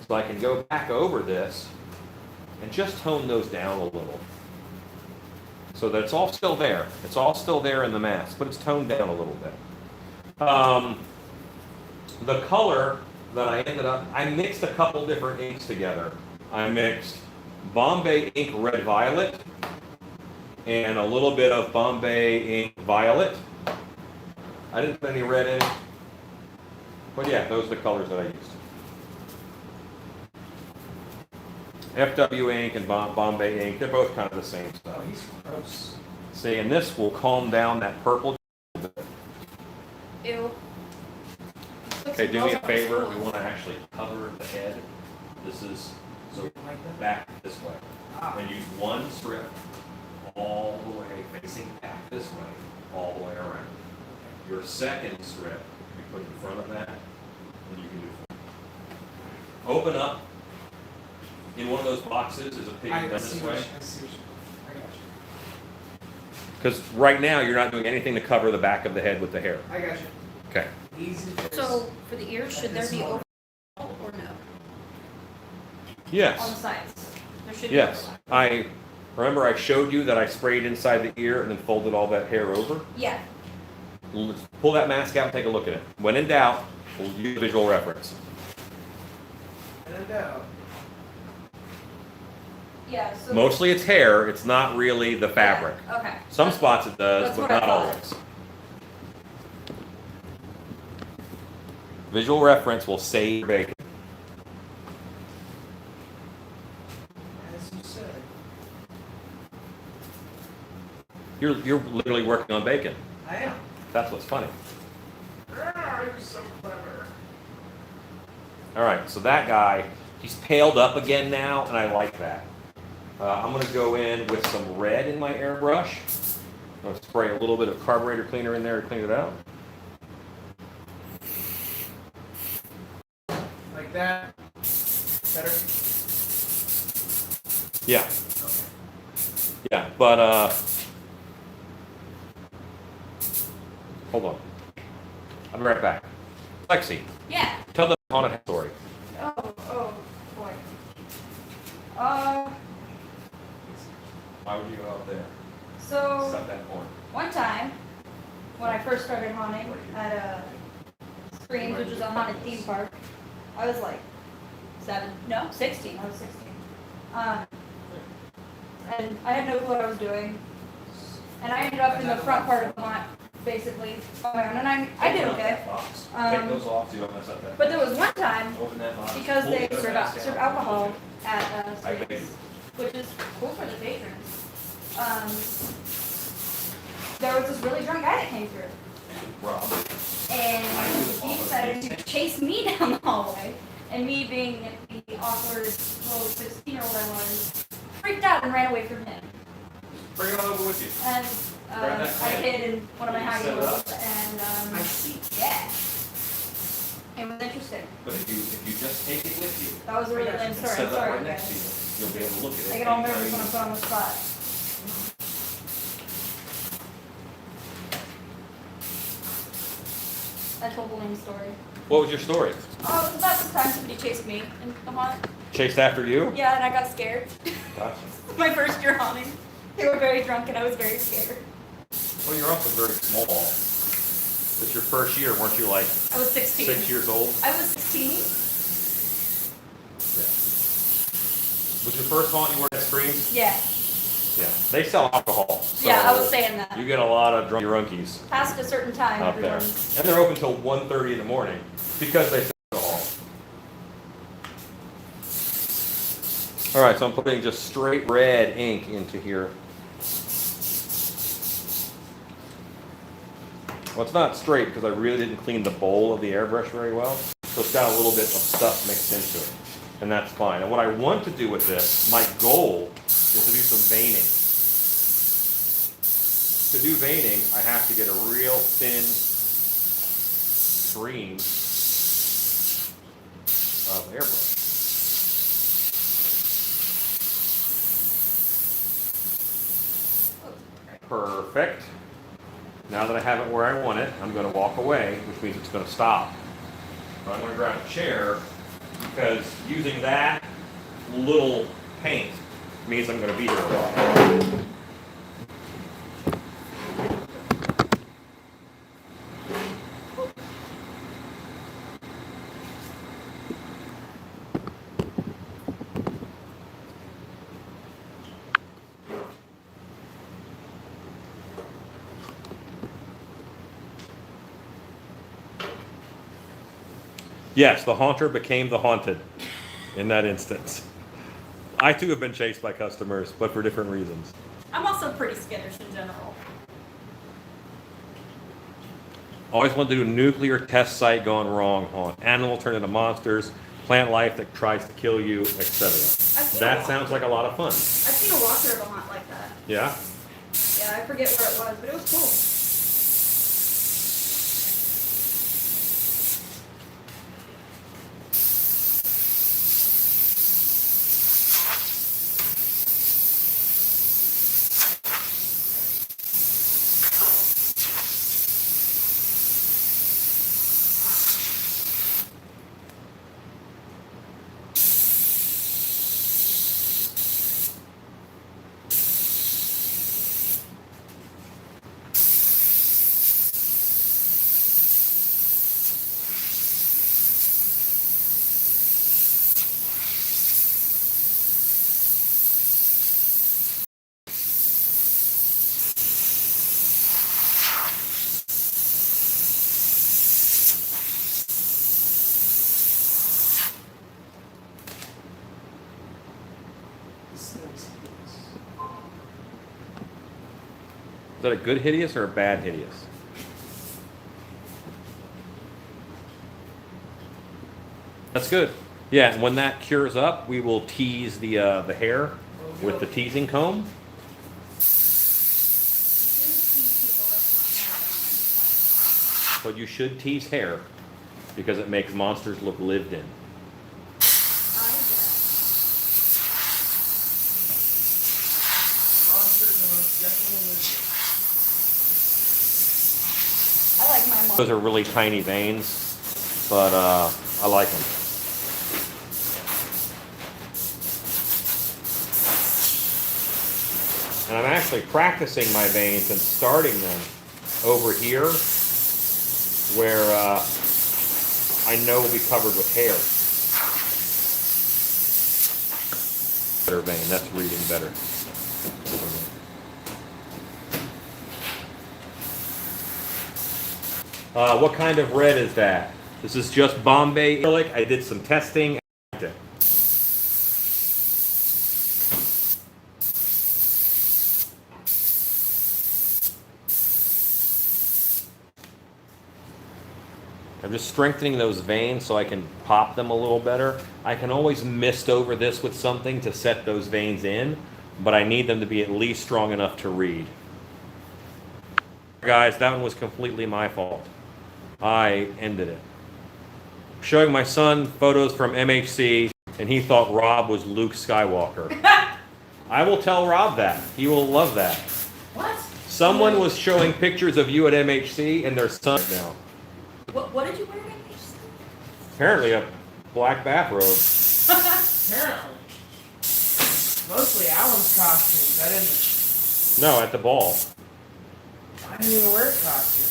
So I can go back over this and just tone those down a little. So that it's all still there. It's all still there in the mask, but it's toned down a little bit. The color that I mixed a couple different inks together. I mixed Bombay Ink Red Violet and a little bit of Bombay Ink Violet. I didn't put any red in it. But yeah, those are the colors that I used. FW ink and Bombay ink, they're both kind of the same stuff. Oh, he's gross. See, and this will calm down that purple. Ew. Okay, do me a favor, we want to actually cover the head. This is, so Like that? back this way. Ah. And use one strip all the way, facing back this way, all the way around. Your second strip, you put in front of that, and you can do. Open up. In one of those boxes is a pig done I this see way. what you, I see what you, I got you. Because right now, you're not doing anything to cover the back of the head with the hair. I got you. Okay. Easy fix. So for the ears, should there be overlap or no? On the Yes. sides? There should be Yes. overlap. Remember I showed you that I sprayed inside the ear and then folded all that hair over? Yeah. Let's pull that mask out and take a look at it. When in doubt, we'll use visual reference. And then down. Yeah, so. Mostly it's hair, it's not really the fabric. Yeah, okay. Some spots it does, That's but what I not thought. always. Visual reference will save your bacon. As you said. You're literally working on bacon. I am. That's what's funny. Ah, you're so clever. All right, so that guy, he's paled up again now, and I like that. I'm going to go in with some red in my airbrush. I'm going to spray a little bit of carburetor cleaner in there to clean it out. Like that. Better? Yeah, Okay. yeah, but hold on. I'll be right back. Lexi, Yeah. tell the haunted story. Oh, boy. Why would you go out there? So Stop that horn. one time, when I first started haunting at Screams, which is a haunted theme park, I was like 16. I was 16. And I had no clue what I was doing. And I ended up in the front part of Vermont, basically, on my own. And I did okay. Take those off so you don't mess up that. But there was one time, Open that box. because they Pull the serve mask out. alcohol at I bet Screams, you. which is cool for the patrons. There was this really drunk guy that came through, Rob. and he decided to chase me down the hallway. And me, being the awkward little 16-year-old I was, freaked out and ran away from him. Bring it on over with you. And Grab that I can. hid in one of my high Set it up. heels, and I see. yeah, it was interesting. But if you just take it with you, That was a really I got you. lame story. set I'm it up sorry, right next to guys. you, you'll be able to look at it. I get all anytime nervous you when I'm need. put on the spot. I told a lame story. What was your story? Oh, it was about this time somebody chased me in the haunt. Chased after you? Yeah, and I got scared. Gotcha. My first year haunting. They were very drunk and I was very scared. Well, you're also very small. It's your first year, weren't you like I was 16. 6 years old? I was 16. Yeah. Was your first haunt you were at Screams? Yeah. Yeah. They sell alcohol. So Yeah, I was saying that. you get a lot of drunkies Past a certain time, out there. everyone's. And they're open till 1:30 in the morning because they sell alcohol. All right, so I'm putting just straight red ink into here. Well, it's not straight because I really didn't clean the bowl of the airbrush very well. So it's got a little bit of stuff mixed into it. And that's fine. And what I want to do with this, my goal is to do some veining. To do veining, I have to get a real thin stream of airbrush. Perfect. Now that I have it where I want it, I'm going to walk away, which means it's going to stop. But I'm going to grab a chair because using that little paint means I'm going to be here a while. Yes, the haunter became the haunted in that instance. I too have been chased by customers, but for different reasons. I'm also pretty skittish in general. Always want to do a nuclear test site gone wrong haunt. Animal turned into monsters, plant life that tries to kill you, etc. That sounds like a lot of fun. I've seen a walkthrough of a haunt like that. Yeah? Yeah, I forget where it was, but it was cool. Is that a good hideous or a bad hideous? That's good. Yeah, and when that cures up, we will tease the hair with the teasing comb. But you should tease hair because it makes monsters look lived in. I like my mom. Those are really tiny veins, but I like them. And I'm actually practicing my veins and starting them over here where I know will be covered with hair. Better vein, that's reading better. What kind of red is that? This is just Bombay acrylic. I did some testing. I'm just strengthening those veins so I can pop them a little better. I can always mist over this with something to set those veins in, but I need them to be at least strong enough to read. Guys, that one was completely my fault. I ended it. Showing my son photos from MHC, and he thought Rob was Luke Skywalker. I will tell Rob that. He will love that. What? Someone was showing pictures of you at MHC and their son now. What did you wear at MHC? Apparently a black bathrobe. Apparently. Mostly Alan's costumes. I didn't. No, at the ball. I didn't even wear a costume.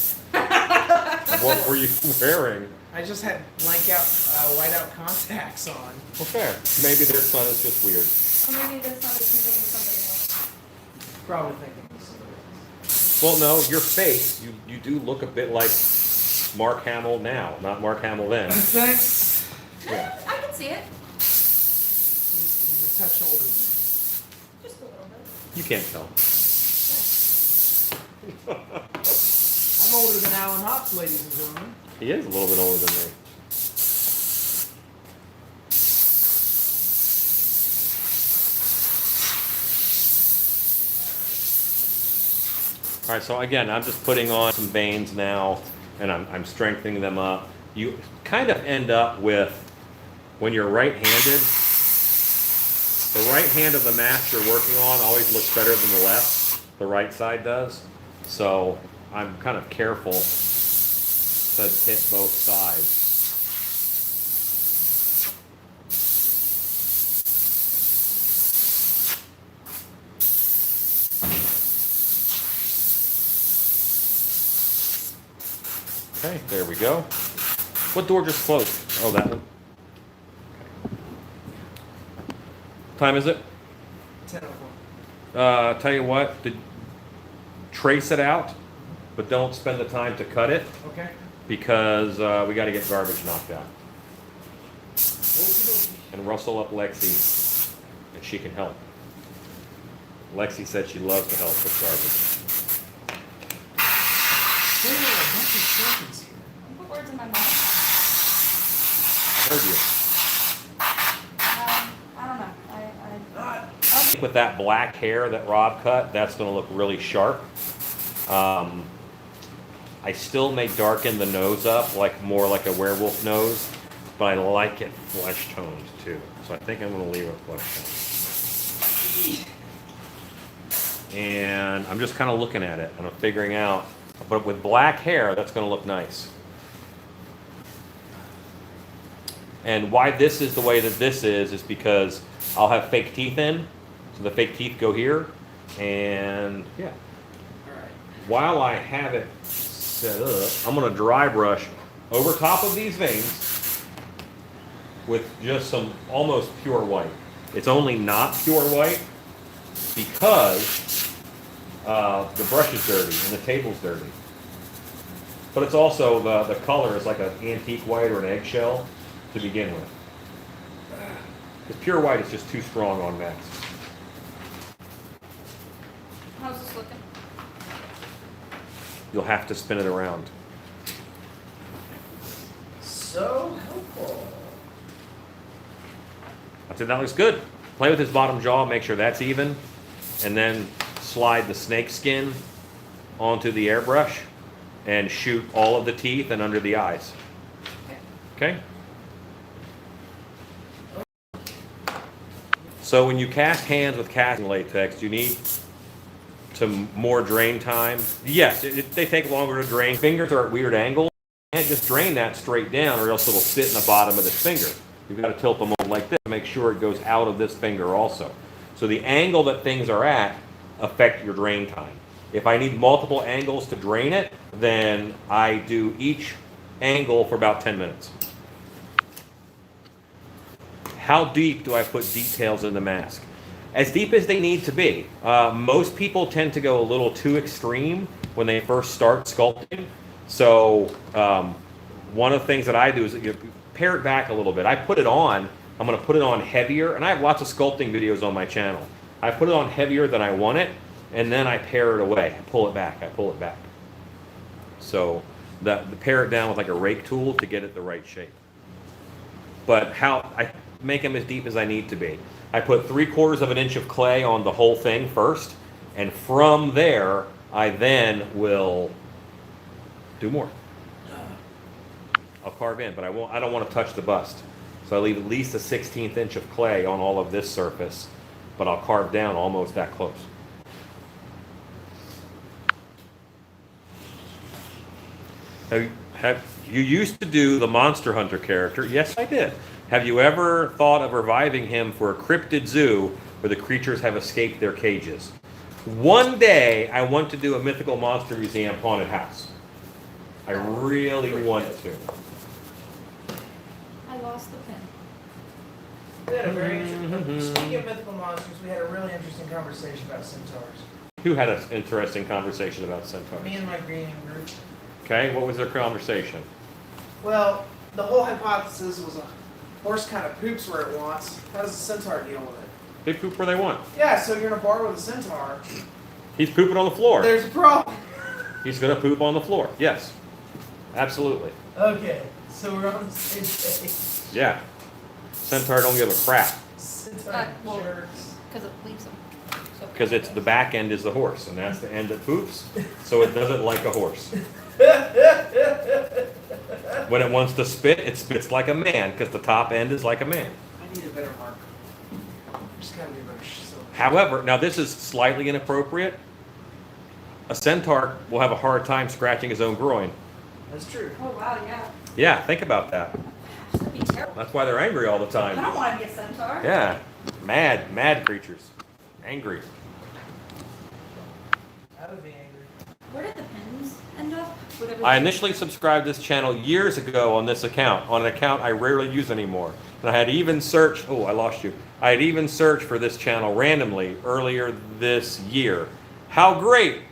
What were you wearing? I just had whiteout contacts on. Well, fair. Maybe their son is just weird. Or maybe that's not a thinking of somebody else. Probably thinking of somebody else. Well, no, your face, you do look a bit like Mark Hamill now, not Mark Hamill then. Thanks. Yeah. I can see it. He's a touch older than me. Just a little bit. You can't tell. I'm older than Alan Hops, ladies and gentlemen. He is a little bit older than me. All right, so again, I'm just putting on some veins now, and I'm strengthening them up. You kind of end up with, when you're right-handed, the right hand of the mask you're working on always looks better than the left. The right side does. So I'm kind of careful to hit both sides. Okay, there we go. What door just closed? Oh, that one. Okay. Time is it? 10:04. Tell you what, trace it out, but don't spend the time to cut it Okay. because we got to get garbage knocked out. and rustle up Lexi, and she can help. Lexi said she loves to help with garbage. There are a bunch of seconds here. Don't put words in my mouth. I heard you. I don't know. With that black hair that Rob cut, that's going to look really sharp. I still may darken the nose up, like more like a werewolf nose, but I like it flesh toned too. So I think I'm going to leave it flesh toned. And I'm just kind of looking at it and I'm figuring out, but with black hair, that's going to look nice. And why this is the way that this is because I'll have fake teeth in. So the fake teeth go here. And yeah. All right. While I have it set up, I'm going to dry brush over top of these veins with just some almost pure white. It's only not pure white because the brush is dirty and the table's dirty. But it's also, the color is like an antique white or an eggshell to begin with. Because pure white is just too strong on masks. How's this looking? You'll have to spin it around. So helpful. I said that looks good. Play with his bottom jaw, make sure that's even, and then slide the snake skin onto the airbrush and shoot all of the teeth and under the eyes. Okay? So when you cast hands with casting latex, you need some more drain time. Yes, they take longer to drain. Fingers are at weird angles. You can't just drain that straight down or else it'll sit in the bottom of this finger. You've got to tilt them over like this to make sure it goes out of this finger also. So the angle that things are at affect your drain time. If I need multiple angles to drain it, then I do each angle for about 10 minutes. How deep do I put details in the mask? As deep as they need to be. Most people tend to go a little too extreme when they first start sculpting. So one of the things that I do is you pare it back a little bit. I put it on, I'm going to put it on heavier, and I have lots of sculpting videos on my channel. I put it on heavier than I want it, and then I pare it away. I pull it back. So the pare it down with like a rake tool to get it the right shape. But how I make them as deep as I need to be. I put 3/4 of an inch of clay on the whole thing first, and from there, I then will do more. I'll carve in, but I don't want to touch the bust. So I leave at least a 1/16 inch of clay on all of this surface, but I'll carve down almost that close. Have you used to do the Monster Hunter character? Yes, I did. Have you ever thought of reviving him for a cryptid zoo where the creatures have escaped their cages? One day, I want to do a Mythical Monster Museum haunted house. I really want to. I lost the pin. We had a very interesting. Speaking of mythical monsters, we had a really interesting conversation about centaurs. Who had an interesting conversation about centaurs? Me and my greening group. Okay, what was their conversation? Well, the whole hypothesis was a horse kind of poops where it wants. How does a centaur deal with it? They poop where they want. Yeah, so you're in a bar with a centaur. He's pooping on the floor. There's a problem. He's going to poop on the floor. Yes, absolutely. Okay, so we're on the same page. Yeah. Centaur don't give a crap Centaur Well, jerks. because it leaves them. So because it's the back end is the horse, and that's the end that poops. So it doesn't like a horse. When it wants to spit, it spits like a man because the top end is like a man. I need a better marker. Just gotta be better. So. However, now this is slightly inappropriate. A centaur will have a hard time scratching his own groin. That's true. Oh wow, yeah. Yeah, think about that. That'd be terrible. That's why they're angry all the I time. don't want to be a centaur. Yeah, mad creatures. Angry. I would be angry. Where did the pins end up? I initially subscribed to this channel years ago on this account, on an account I rarely use anymore. And I had even searched, oh, I lost you. I had even searched for this channel randomly earlier this year. How great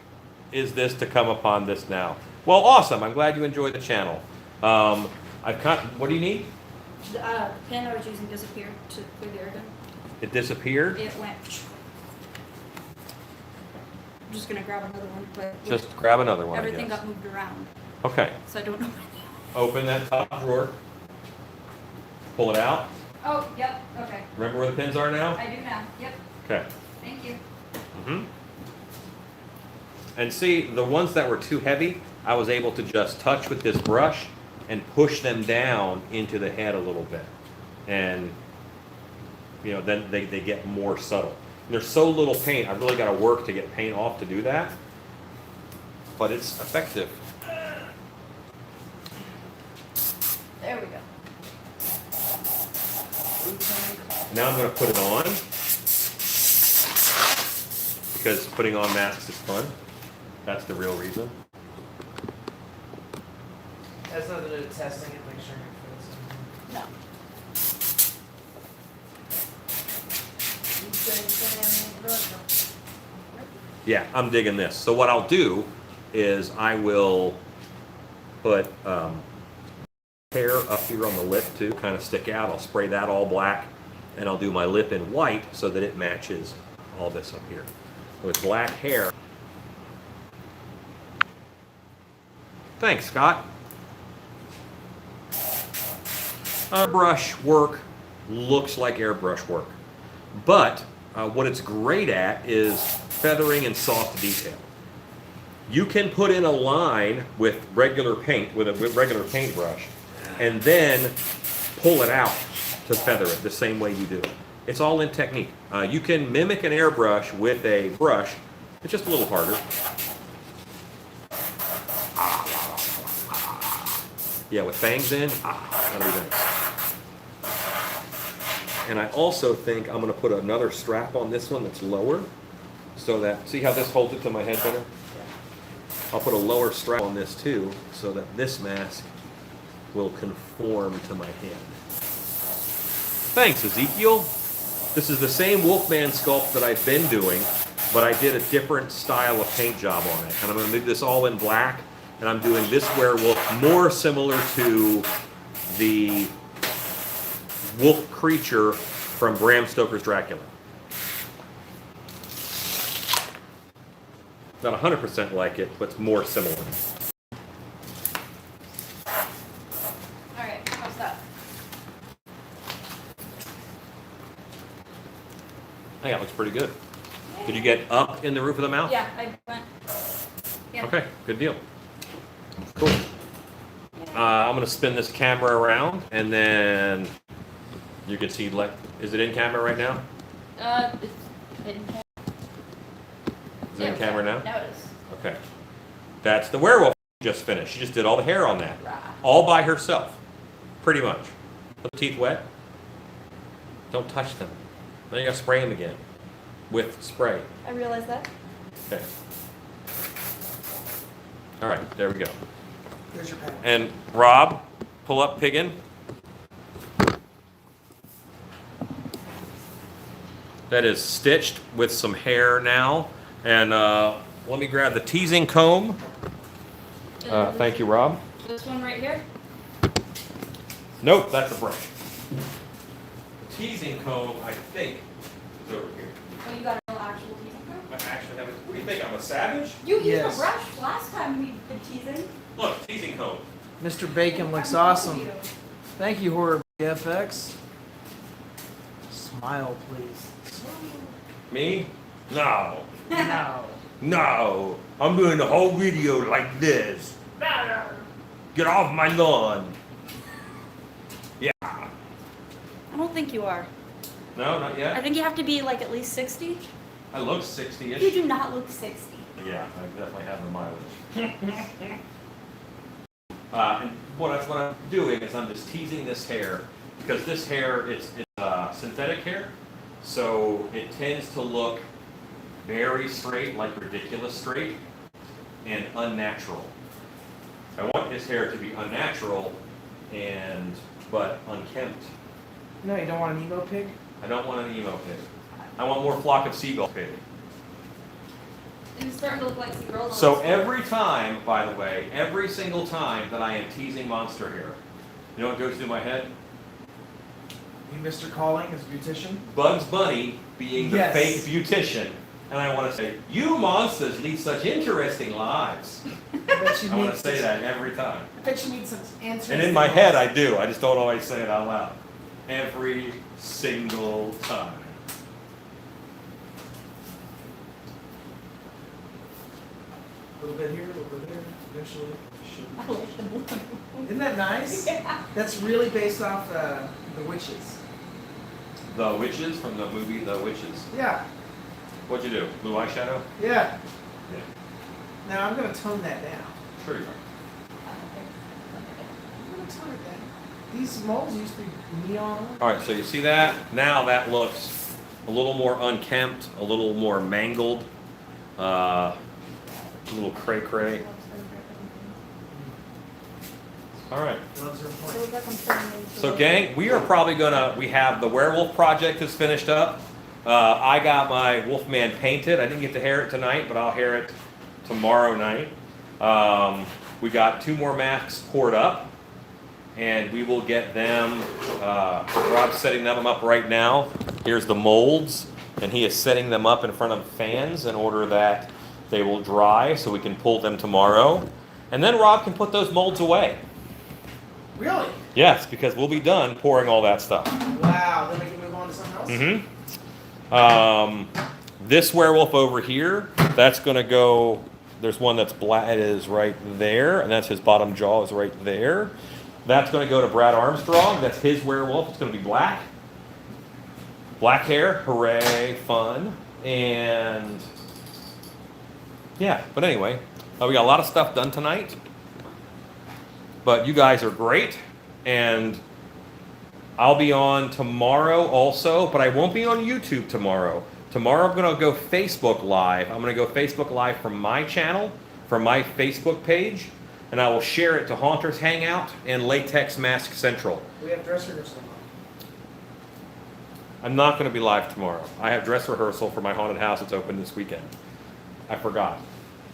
is this to come upon this now? Well, awesome. I'm glad you enjoyed the channel. What do you need? The pen I was using disappeared to clear the air gun. It disappeared? It went. I'm just gonna grab another one, but Just grab another one, I everything guess. got moved around, Okay, so I don't know. open that top drawer. Pull it out. Oh, yep, okay. Remember where the pins are now? I do now. Yep, Okay. thank you. Mm-hmm. And see, the ones that were too heavy, I was able to just touch with this brush and push them down into the head a little bit. And, you know, then they get more subtle. And there's so little paint, I really got to work to get paint off to do that. But it's effective. There we go. Now I'm going to put it on. Because putting on masks is fun. That's the real reason. Has nothing to do with testing it, make sure it fits. No. Yeah, I'm digging this. So what I'll do is I will put hair up here on the lip too, kind of stick out. I'll spray that all black, and I'll do my lip in white so that it matches all this up here. With black hair. Thanks, Scott. Airbrush work looks like airbrush work, but what it's great at is feathering and soft detail. You can put in a line with regular paint, with a regular paintbrush, and then pull it out to feather it the same way you do it. It's all in technique. You can mimic an airbrush with a brush. It's just a little harder. Yeah, with fangs in, that'll be nice. And I also think I'm going to put another strap on this one that's lower, so that, see how this holds it to my head better? I'll put a lower strap on this too, so that this mask will conform to my head. Thanks, Ezekiel. This is the same Wolfman sculpt that I've been doing, but I did a different style of paint job on it. And I'm going to do this all in black, and I'm doing this werewolf more similar to the wolf creature from Bram Stoker's Dracula. Not 100% like it, but it's more similar. Alright, how's that? I think that looks pretty good. Did you get up in the roof of the mouth? Yeah, I went. Yeah. Okay, good deal. Cool. I'm going to spin this camera around, and then you can see, like, is it in camera right now? It's in camera. Is it in camera now? Now it is. Okay. That's the werewolf she just finished. She just did all the hair on that. Rah. All by herself. Pretty much. Put the teeth wet. Don't touch them. Then you got to spray them again. With spray. I realize that. Okay. All right, there we go. There's your pen. And Rob, pull up Piggin. That is stitched with some hair now. And let me grab the teasing comb. Thank you, Rob. This one right here? Nope, that's a brush. The teasing comb, I think, is over here. Oh, you got an actual teasing comb? I actually have a, what do you think, I'm a savage? You used Yes. a brush last time we did teasing. Look, teasing comb. Mr. Bacon looks I'm awesome. with you. Thank you, Horror FX. Smile, please. Me? No. No. No. I'm doing the whole video like this. Get off my lawn. Yeah. I don't think you are. No, not I yet. think you have to be like at least 60. I look You 60-ish. do not look 60. Yeah, I definitely have the mileage. And what I'm doing is I'm just teasing this hair, because this hair is synthetic hair, so it tends to look very straight, like ridiculous straight, and unnatural. I want his hair to be unnatural but unkempt. No, you don't want an emo pig? I don't want an emo pig. I want more flock of seagull pig. It's starting to look like some girls. So every time, by the way, every single time that I am teasing monster hair, you know what goes through my head? You Mr. Calling as beautician? Bugs Bunny being the Yes. fake beautician. And I want to say, you monsters lead such interesting lives. I bet you I want meet to say such- that every time. I bet you meet some answers. And in my head, I do. I just don't always say it out loud. Every single time. A little bit here, a little bit there, eventually. I like the blue. Isn't that nice? Yeah. That's really based off the Witches. The Witches from the movie The Witches. Yeah, What'd you do? Blue eyeshadow? yeah. Yeah. Now I'm gonna tone that down. Sure you are. I'm gonna tone it down. These molds used to be neon. All right, so you see that? Now that looks a little more unkempt, a little more mangled, a little cray-cray. All right. Gloves are So important. look, I'm turning into So a- gang, we are probably we have the werewolf project is finished up. I got my Wolfman painted. I didn't get to hair it tonight, but I'll hair it tomorrow night. We got 2 more masks poured up, and we will get them. Rob's setting them up right now. Here's the molds, and he is setting them up in front of fans in order that they will dry so we can pull them tomorrow. And then Rob can put those molds away. Really? Yes, because we'll be done pouring all that stuff. Wow. Then we can move on to something else. This werewolf over here, that's gonna go. There's one that's black. It is right there, and that's his bottom jaw is right there. That's gonna go to Brad Armstrong. That's his werewolf. It's gonna be black. Black hair. Hooray! Fun. And yeah. But anyway, we got a lot of stuff done tonight. But you guys are great, and I'll be on tomorrow also, but I won't be on YouTube tomorrow. Tomorrow I'm going to go Facebook Live. I'm going to go Facebook Live from my channel, from my Facebook page, and I will share it to Haunters Hangout and Latex Mask Central. We have dress rehearsal tomorrow. I'm not going to be live tomorrow. I have dress rehearsal for my haunted house that's open this weekend. I forgot.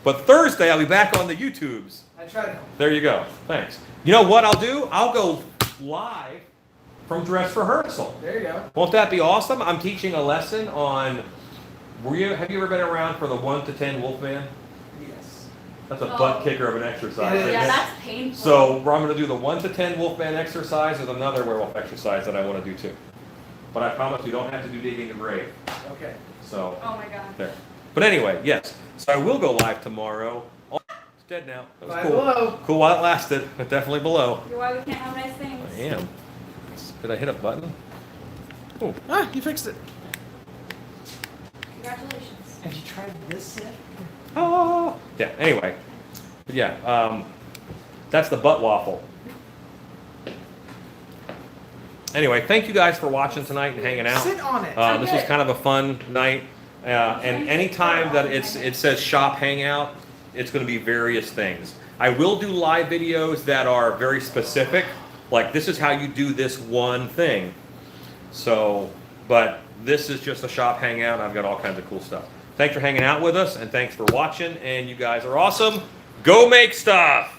But Thursday I'll be back on the YouTubes. I try to help. There you go. Thanks. You know what I'll do? I'll go live from dress rehearsal. There you go. Won't that be awesome? I'm teaching a lesson on. Have you ever been around for the 1 to 10 Wolfman? Yes. That's a Oh. butt kicker of an exercise. It isn't is. Yeah, it? that's painful. So I'm going to do the 1 to 10 Wolfman exercise with another werewolf exercise that I want to do too. But I promise you don't have to do digging the grave. Okay. So Oh my god. there. But anyway, yes. So I will go live tomorrow. Oh, it's dead now. That was Bye cool. below. Cool while it lasted, but definitely below. You're why we can't have nice things. I am. Did I hit a button? Oh. Ah, you fixed it. Congratulations. Have you tried this set? Oh. Yeah. Anyway. But yeah. That's the butt waffle. Anyway, thank you guys for watching tonight and hanging out. Sit on it. This was kind of a fun night. And anytime that it says shop hangout, it's going to be various things. I will do live videos that are very specific, like this is how you do this one thing. So, but this is just a shop hangout. I've got all kinds of cool stuff. Thanks for hanging out with us, and thanks for watching. And you guys are awesome. Go make stuff.